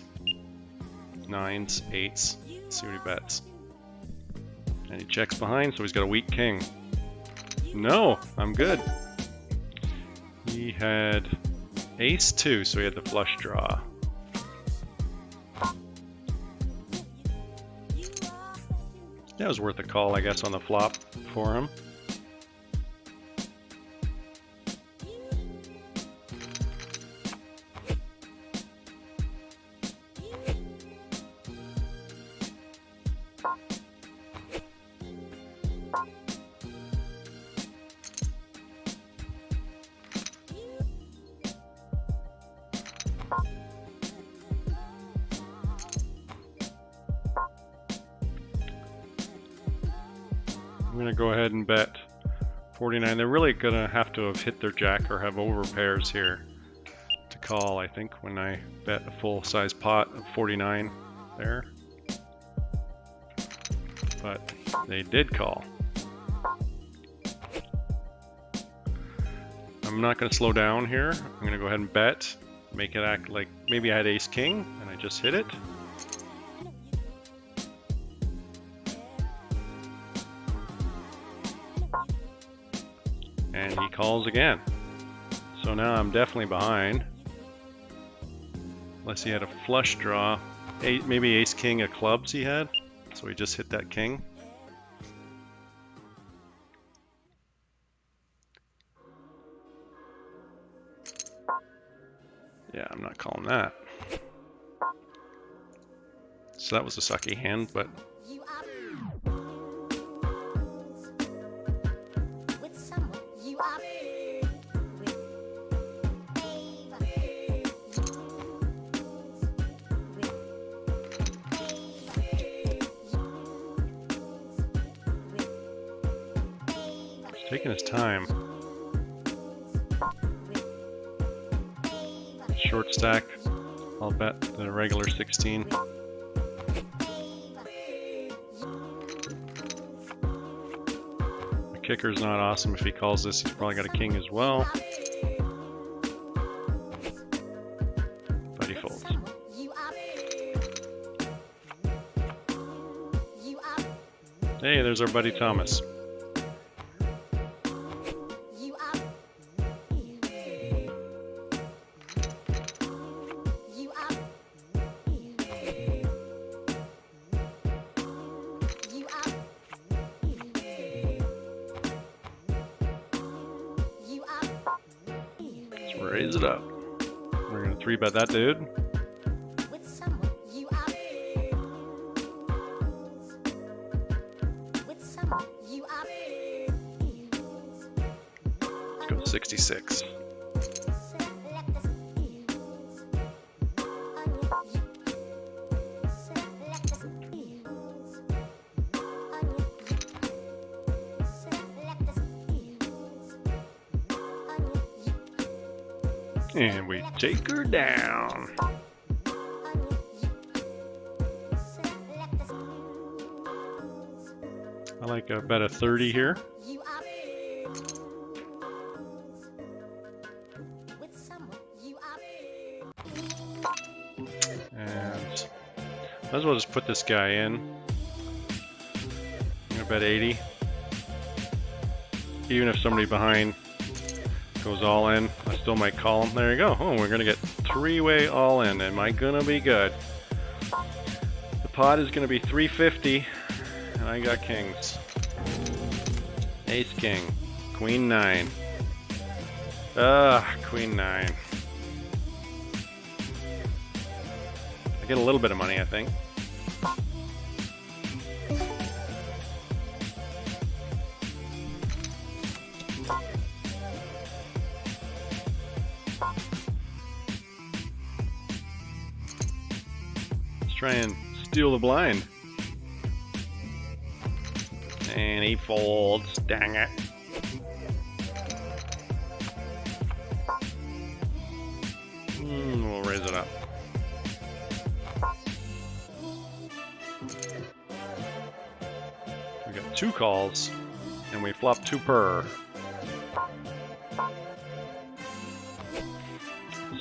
9s, 8s. Let's see what he bets. And he checks behind, so he's got a weak king. No, I'm good. He had ace 2, so he had the flush draw. That was worth a call, I guess, on the flop for him. I'm going to go ahead and bet 49. They're really going to have to have hit their jack or have over pairs here to call, I think, when I bet a full-size pot of 49 there. But they did call. I'm not going to slow down here. I'm going to go ahead and bet, make it act like maybe I had ace-king and I just hit it. And he calls again. So now I'm definitely behind. Unless he had a flush draw. Maybe ace king of clubs he had. So he just hit that king. Yeah, I'm not calling that. So that was a sucky hand, but Taking his time. Short stack. I'll bet the regular 16. The kicker's not awesome. If he calls this, he's probably got a king as well. But he folds. Hey, there's our buddy Thomas. Raise it up. We're gonna 3-bet that dude. Let's go 66. And we take her down. I like a bet of 30 here. And might as well just put this guy in. I'm gonna bet 80. Even if somebody behind goes all in, I still might call him. There you go. Oh, we're gonna get 3-way all in. Am I gonna be good? The pot is gonna be 350, and I got kings. Ace king, queen 9. Queen 9. I get a little bit of money, I think. Try and steal the blind. And he folds. Dang it. We'll raise it up. We got 2 calls, and we flop 2 per.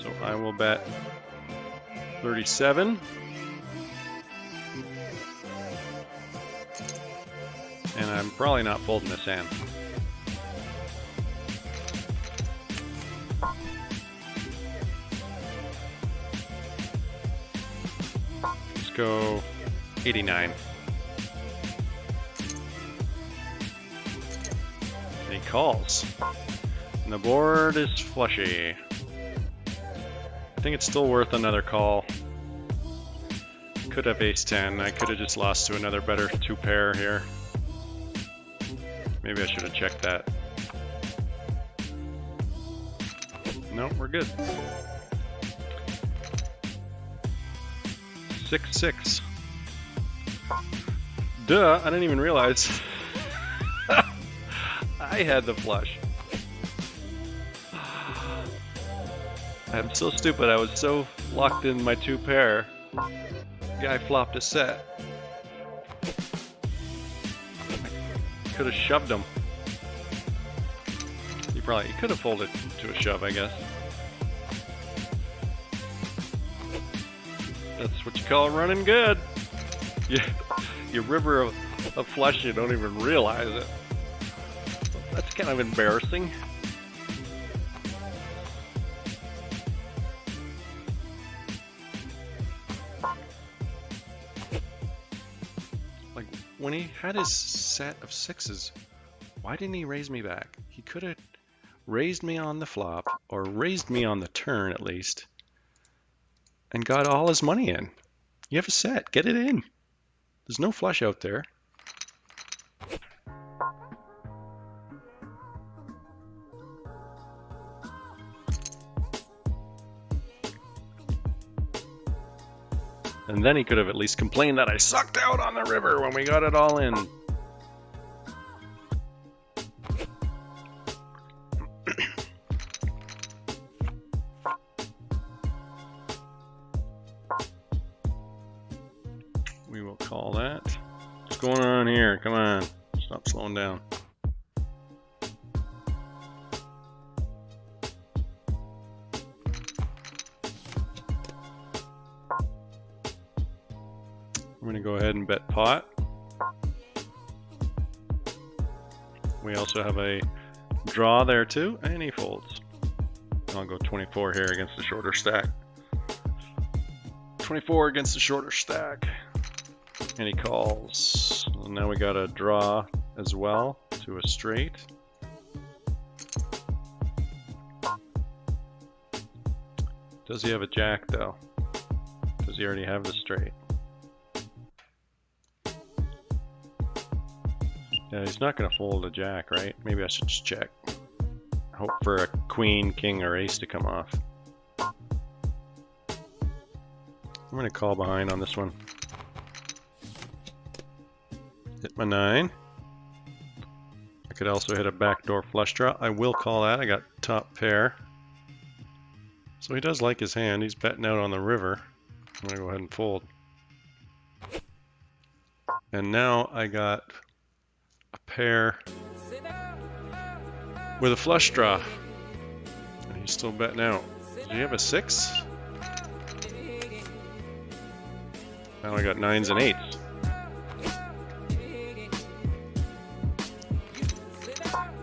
So I will bet 37. And I'm probably not folding this hand. Let's go 89. And he calls. And the board is flushy. I think it's still worth another call. Could have ace 10. I could have just lost to another better 2 pair here. Maybe I should have checked that. No, we're good. 6-6. Duh, I didn't even realize I had the flush. I'm so stupid. I was so locked in my 2 pair. Guy flopped a set. Could have shoved him. He could have folded to a shove, I guess. That's what you call running good. You river of flush, you don't even realize it. That's kind of embarrassing. Like, when he had his set of 6s, why didn't he raise me back? He could have raised me on the flop, or raised me on the turn at least, and got all his money in. You have a set, get it in. There's no flush out there. And then he could have at least complained that I sucked out on the river when we got it all in. Call that. What's going on here? Come on. Stop slowing down. I'm going to go ahead and bet pot. We also have a draw there too, and he folds. I'll go 24 here against the shorter stack. 24 against the shorter stack. And he calls. Well, now we got a draw as well to a straight. Does he have a jack though? Does he already have the straight? Yeah, he's not going to fold a jack, right? Maybe I should just check. Hope for a queen, king, or ace to come off. I'm going to call behind on this one. Hit my 9. I could also hit a backdoor flush draw. I will call that. I got top pair. So he does like his hand. He's betting out on the river. I'm going to go ahead and fold. And now I got a pair with a flush draw. And he's still betting out. Does he have a 6? Now I got 9s and 8s.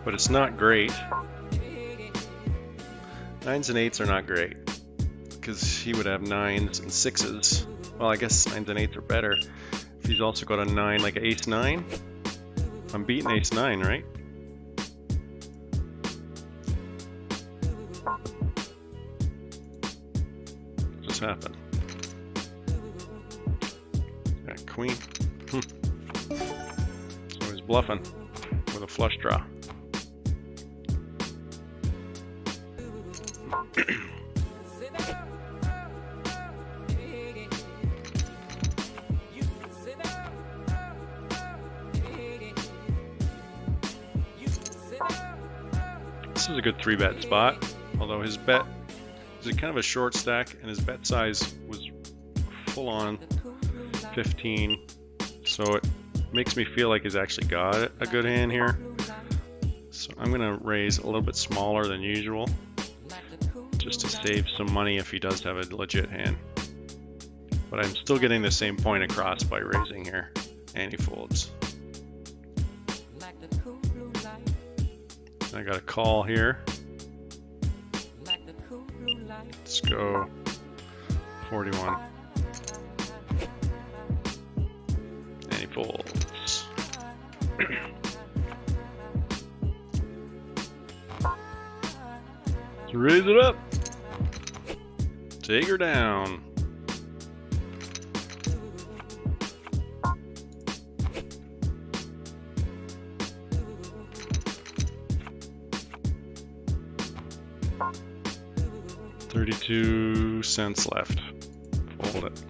But it's not great. 9s and 8s are not great. Because he would have 9s and 6s. Well, I guess 9s and 8s are better. If he's also got a 9, like ace 9. I'm beating ace 9, right? What just happened? Got queen. So he's bluffing with a flush draw. This is a good 3-bet spot, although his bet is kind of a short stack and his bet size was full on 15, so it makes me feel like he's actually got a good hand here. So I'm going to raise a little bit smaller than usual just to save some money if he does have a legit hand. But I'm still getting the same point across by raising here, and he folds. I got a call here. Let's go 41. And he folds. Let's raise it up. Take her down. $0.32 left. Fold it.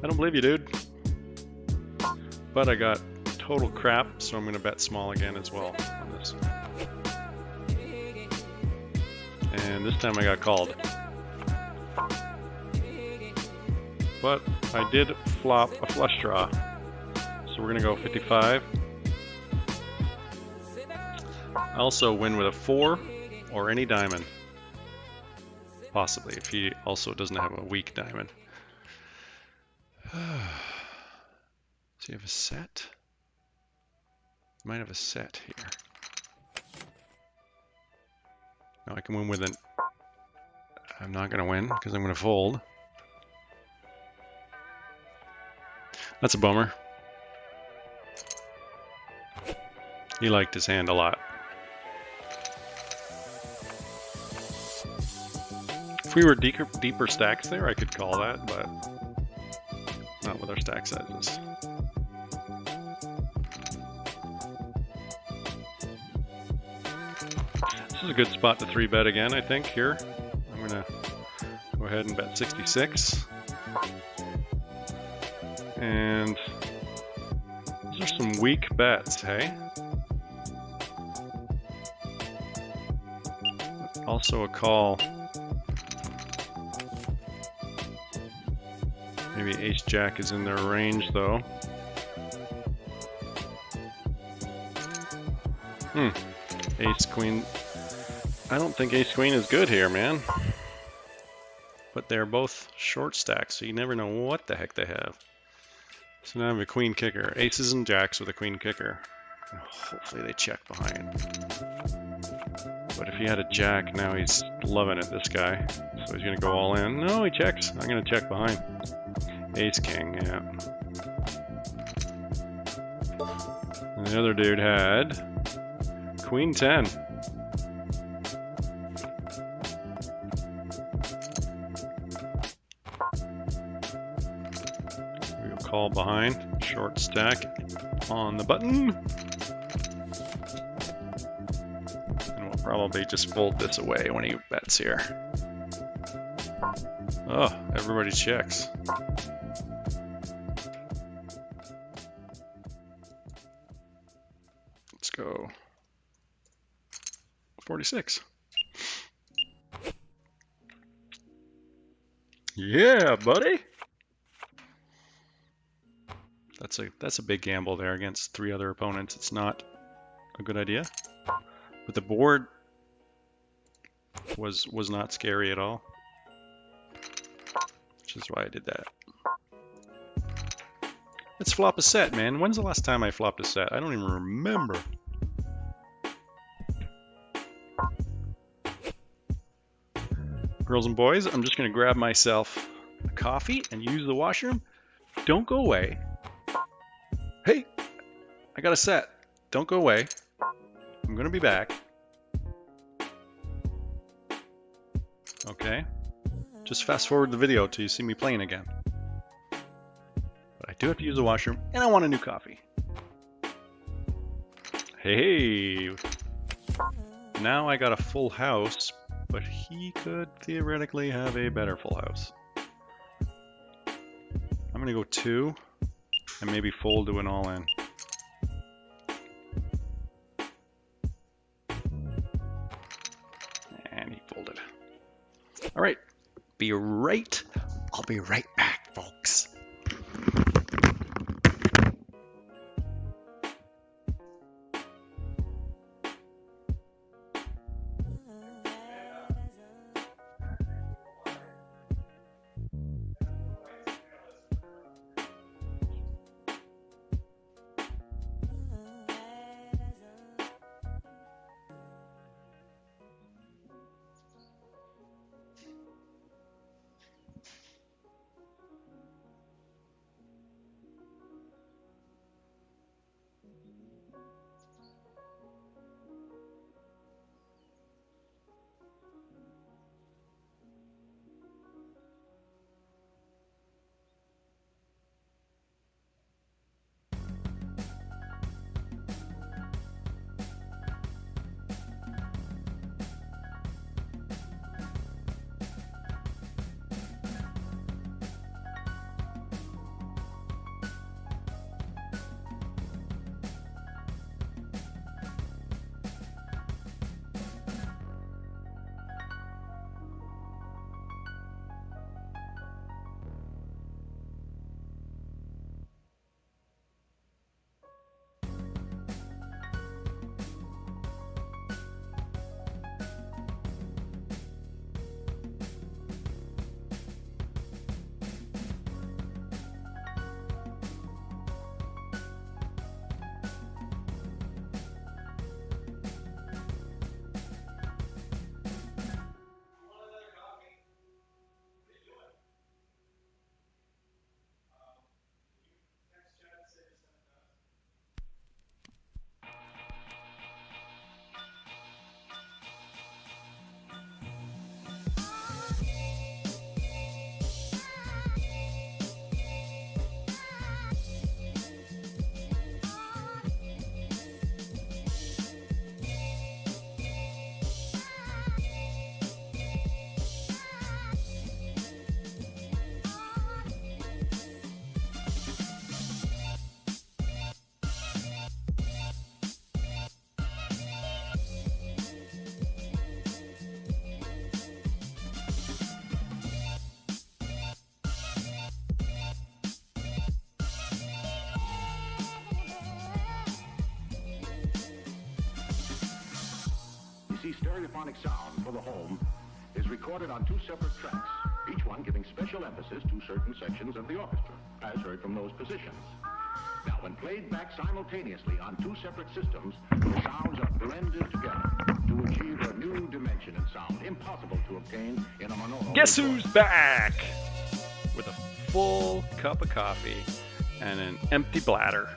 I don't believe you, dude. But I got total crap, so I'm going to bet small again as well on this. And this time I got called. But I did flop a flush draw. So we're going to go 55. I also win with a 4 or any diamond. Possibly, if he also doesn't have a weak diamond. Does he have a set? He might have a set here. No, I can win with an... I'm not going to win because I'm going to fold. That's a bummer. He liked his hand a lot. If we were deeper stacks there, I could call that, but not with our stack sizes. This is a good spot to 3-bet again, I think, here. I'm going to go ahead and bet 66. And these are some weak bets, hey? Also a call. Maybe ace jack is in their range though. Ace queen. I don't think ace queen is good here, man. But they're both short stacks, so you never know what the heck they have. So now I have a queen kicker. Aces and jacks with a queen kicker. And hopefully they check behind. But if he had a jack, now he's loving it, this guy. So he's gonna go all in. No, he checks. I'm gonna check behind. Ace king, yeah. And the other dude had queen 10. We'll call behind. Short stack on the button. And we'll probably just fold this away when he bets here. Oh, everybody checks. Let's go. 46. Yeah, buddy. That's a big gamble there against 3 other opponents. It's not a good idea. But the board was not scary at all. Which is why I did that. Let's flop a set, man. When's the last time I flopped a set? I don't even remember. Girls and boys, I'm just gonna grab myself a coffee and use the washroom. Don't go away. Hey, I got a set. Don't go away. I'm gonna be back. Okay. Just fast forward the video till you see me playing again. But I do have to use the washroom, and I want a new coffee. Hey. Now I got a full house, but he could theoretically have a better full house. I'm gonna go 2 and maybe fold to an all-in. And he folded. All right, I'll be right back, folks. emergency stereophonic sound for the home is recorded on 2 separate tracks, each one giving special emphasis to certain sections of the orchestra, as heard from those positions. Now, when played back simultaneously on 2 separate systems, the sounds are blended together to achieve a new dimension in sound impossible to obtain in a monaural. Guess who's back? With a full cup of coffee and an empty bladder.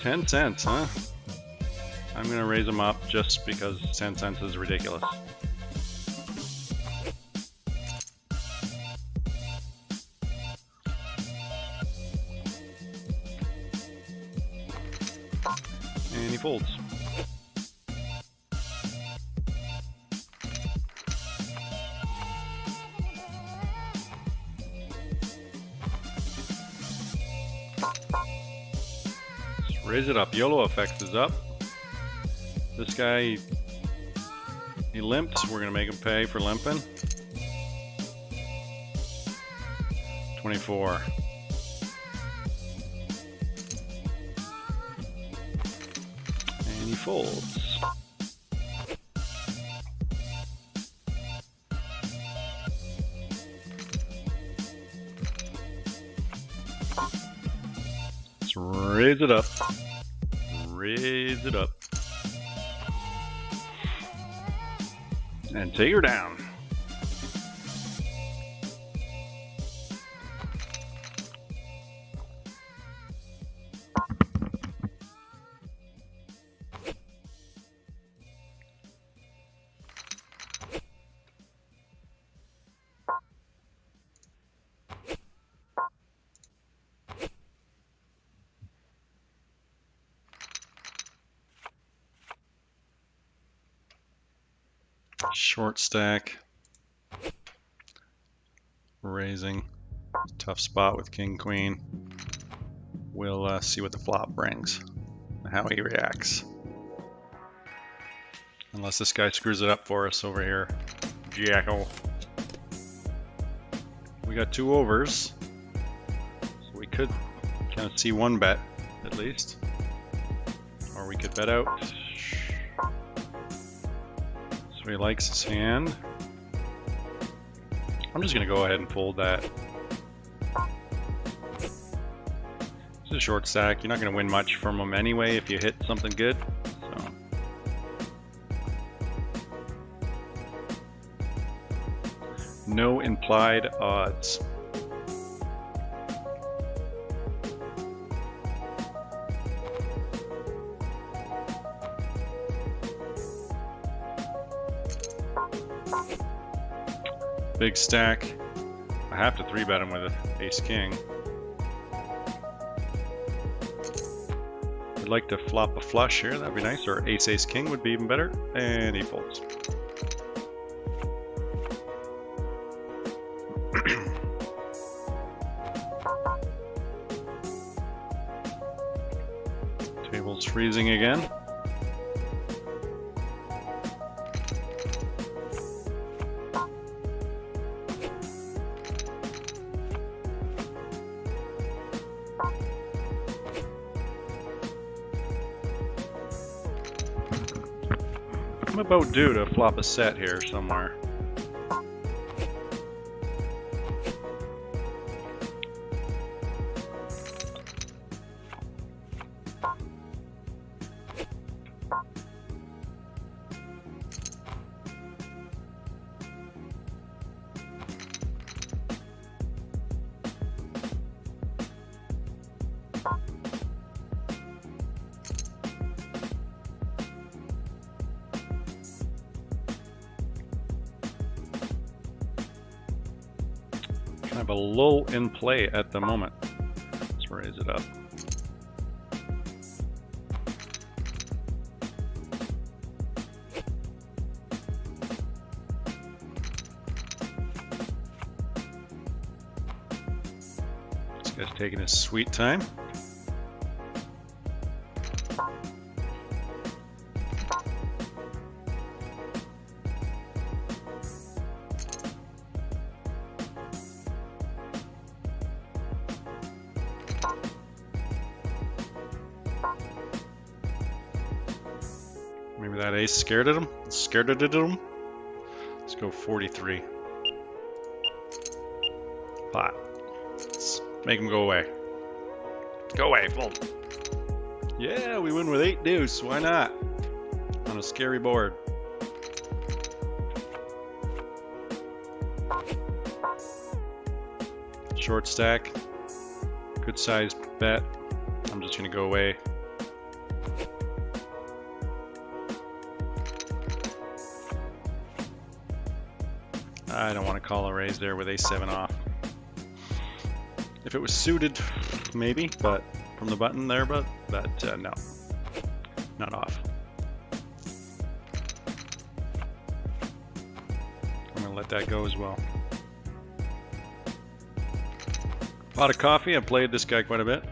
$0.10, huh? I'm gonna raise them up just because 10 cents is ridiculous. And he folds. Raise it up. YOLO effect is up. This guy, he limped. We're gonna make him pay for limping. 24. And he folds. Let's raise it up. Raise it up. And take her down. Short stack, raising, tough spot with king queen. We'll see what the flop brings, how he reacts. Unless this guy screws it up for us over here, Jacko. We got 2 overs, so we could kind of see 1 bet at least, or we could bet out. He likes his hand. I'm just gonna go ahead and fold that. It's a short stack. You're not gonna win much from him anyway if you hit something good. So. No implied odds. Big stack. I have to 3-bet him with an ace-king. I'd like to flop a flush here, that'd be nice, or ace-ace-king would be even better, and he folds. Table's freezing again. I'm about due to flop a set here somewhere. I have a lull in play at the moment. Let's raise it up. This guy's taking his sweet time. Look at that ace, scared at him? Scared at him? Let's go 43. Pot. Let's make him go away. Go away, fold. Yeah, we win with 8 deuce. Why not? On a scary board. Short stack. Good sized bet. I'm just gonna go away. I don't want to call a raise there with ace-7 off. If it was suited, maybe, but from the button there, but no, not off. I'm gonna let that go as well. Pot of coffee. I've played this guy quite a bit.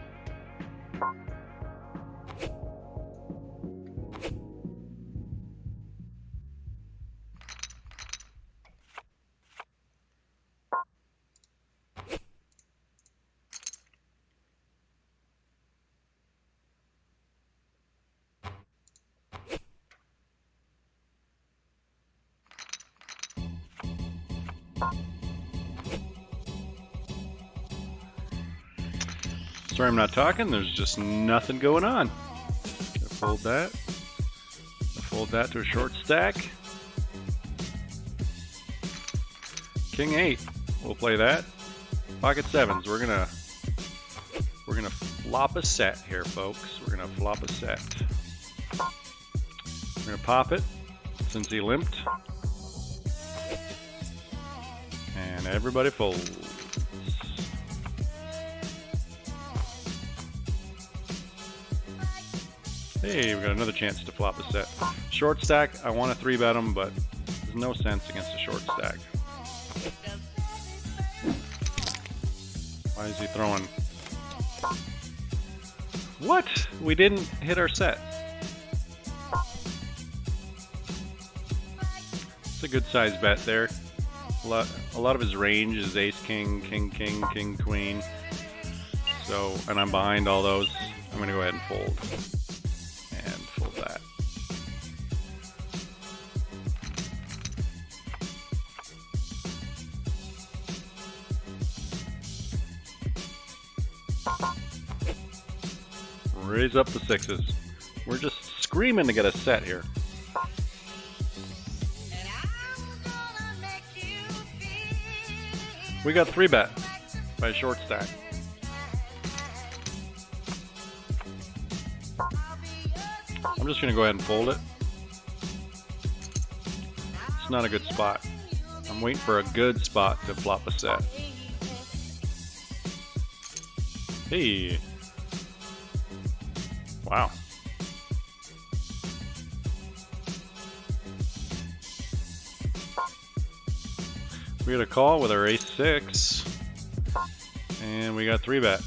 Sorry I'm not talking, there's just nothing going on. Gonna fold that. Gonna fold that to a short stack. King 8. We'll play that. Pocket 7s. We're gonna flop a set here, folks. We're gonna flop a set. We're gonna pop it since he limped. And everybody folds. Hey, we got another chance to flop a set. Short stack, I want to 3-bet him, but there's no sense against a short stack. Why is he throwing? What? We didn't hit our set. It's a good size bet there. A lot of his range is ace, king, king, king, king, queen. So, and I'm behind all those. I'm going to go ahead and fold. That. Raise up the 6s. We're just screaming to get a set here. We got 3-bet by a short stack. I'm just going to go ahead and fold it. It's not a good spot. I'm waiting for a good spot to flop a set. Hey. Wow. We got a call with our ace-6. And we got 3-bet.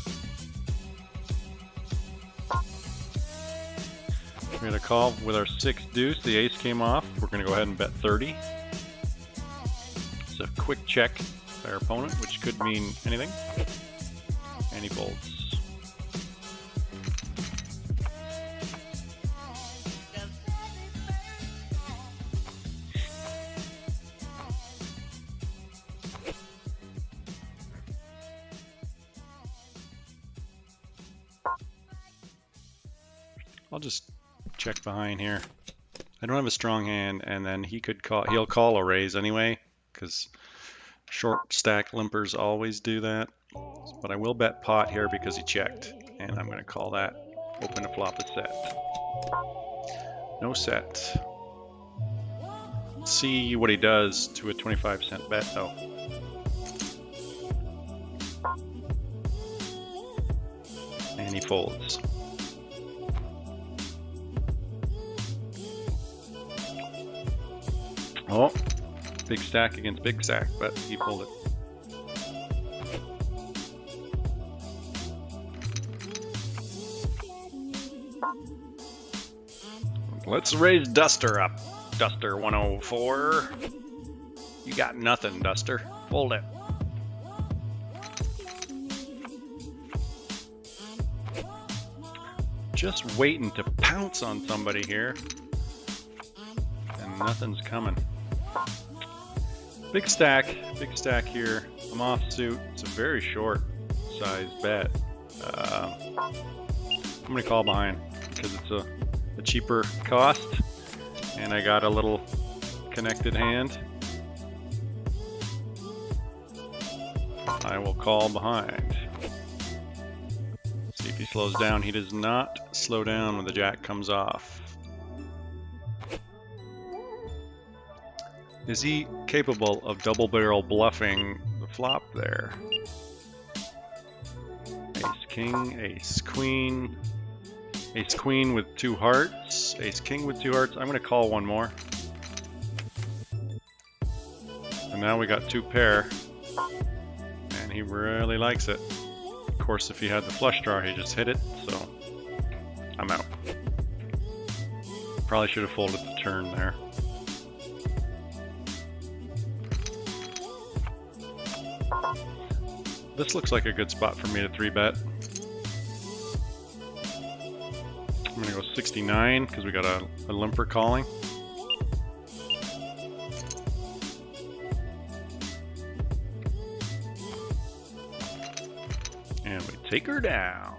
We're going to call with our 6 deuce. The ace came off. We're going to go ahead and bet 30. It's a quick check by our opponent, which could mean anything. And he folds. I'll just check behind here. I don't have a strong hand, and then he'll call a raise anyway, because short stack limpers always do that. But I will bet pot here because he checked, and I'm going to call that. Open to flop a set. No set. Let's see what he does to a 25-cent bet though. And he folds. Oh, big stack against big stack, but he pulled it. Let's raise Duster up. Duster 104. You got nothing, Duster. Fold it. Just waiting to pounce on somebody here. Nothing's coming. Big stack here. I'm off suit. It's a very short size bet. I'm gonna call behind because it's a cheaper cost, and I got a little connected hand. I will call behind. See if he slows down. He does not slow down when the jack comes off. Is he capable of double barrel bluffing the flop there? Ace king, ace queen with two hearts, ace king with two hearts. I'm gonna call one more. And now we got two pair. And he really likes it. Of course, if he had the flush draw, he just hit it, so I'm out. Probably should have folded the turn there. This looks like a good spot for me to 3-bet. I'm gonna go 69 because we got a limper calling. And we take her down.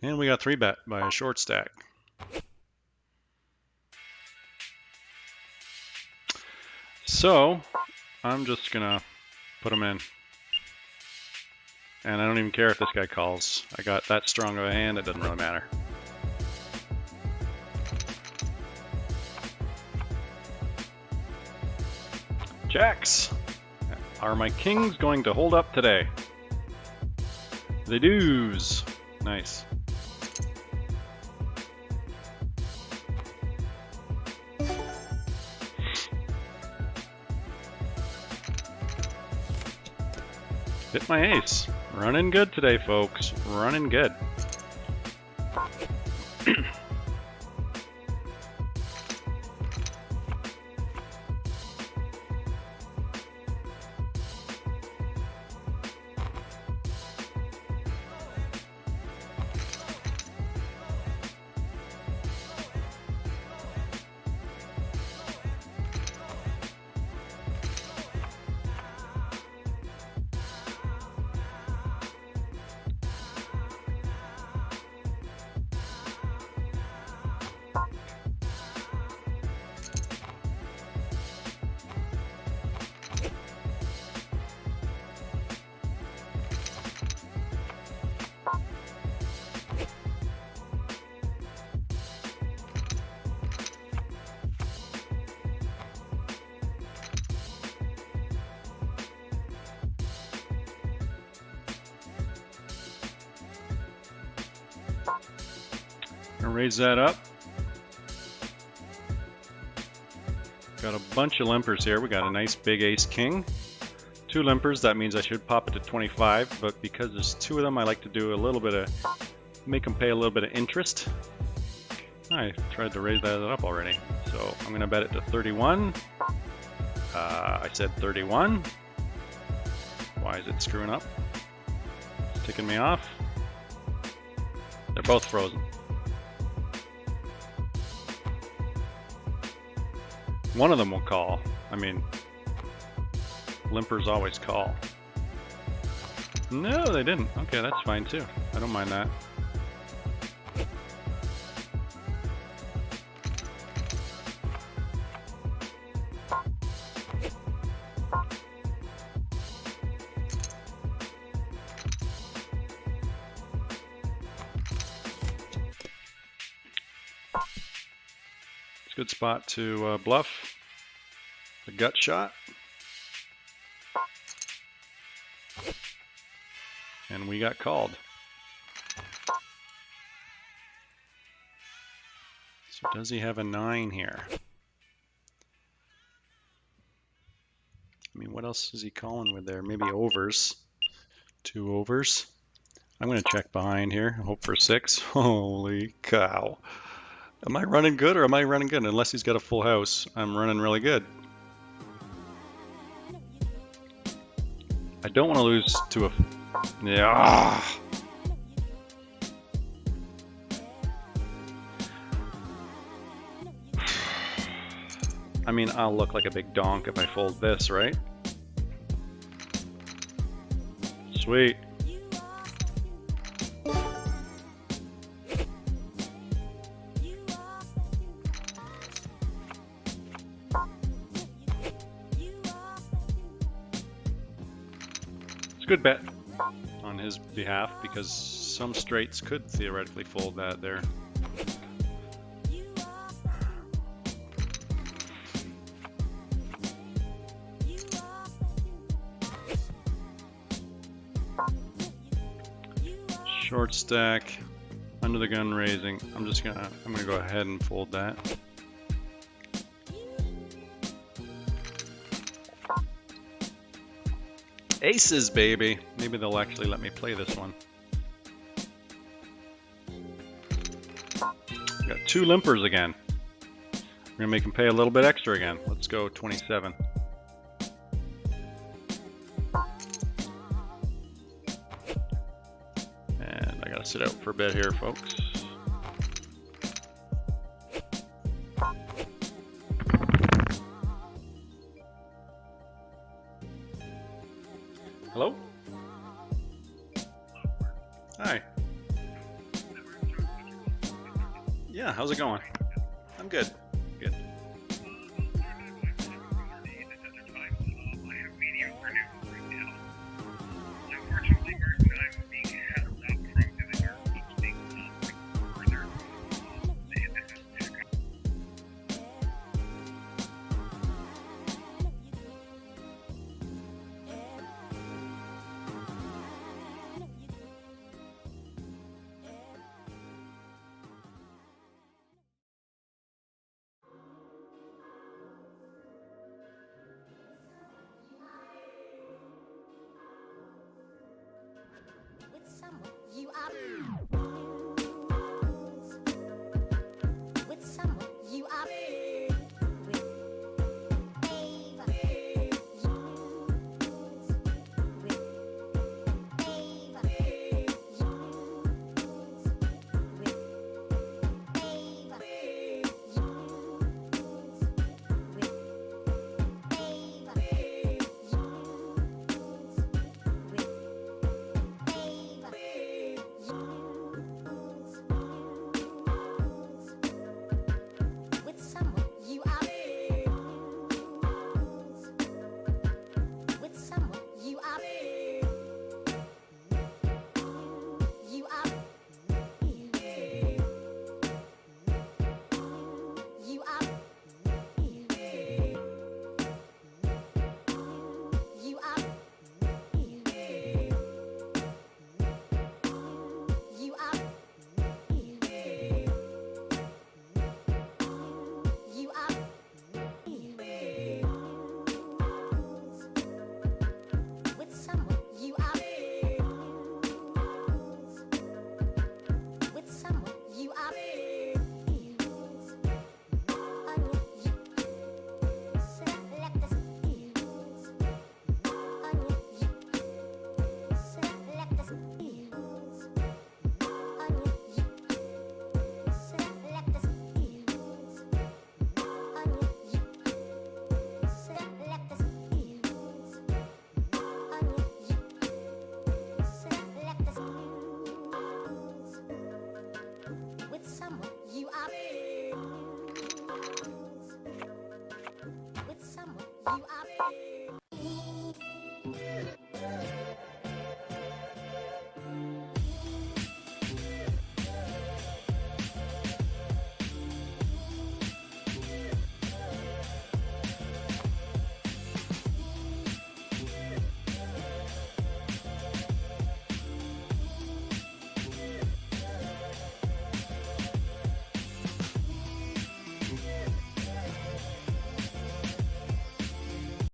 And we got 3-bet by a short stack. So, I'm just gonna put him in. And I don't even care if this guy calls. I got that strong of a hand, it doesn't really matter. Jacks! Are my kings going to hold up today? They do's. Nice. Hit my ace. Running good today, folks. Running good. Raise that up. Got a bunch of limpers here. We got a nice big ace king. Two limpers, that means I should pop it to 25, but because there's two of them, I like to do a little bit of, make them pay a little bit of interest. I tried to raise that up already. So I'm gonna bet it to 31. I said 31. Why is it screwing up? It's ticking me off. They're both frozen. One of them will call. I mean, limpers always call. No, they didn't. Okay, that's fine too. I don't mind that. It's a good spot to bluff the gut shot. And we got called. So does he have a 9 here? I mean, what else is he calling with there? Maybe overs. 2 overs. I'm going to check behind here. Hope for 6. Holy cow. Am I running good or am I running good? Unless he's got a full house, I'm running really good. I don't want to lose to a... Yeah. I mean, I'll look like a big donk if I fold this, right? Sweet. It's a good bet on his behalf because some straights could theoretically fold that there. Short stack, under the gun raising. I'm gonna go ahead and fold that. Aces, baby. Maybe they'll actually let me play this one. Got 2 limpers again. We're gonna make them pay a little bit extra again. Let's go 27. And I gotta sit out for a bit here, folks. Hello? Hi. Yeah, how's it going? I'm good.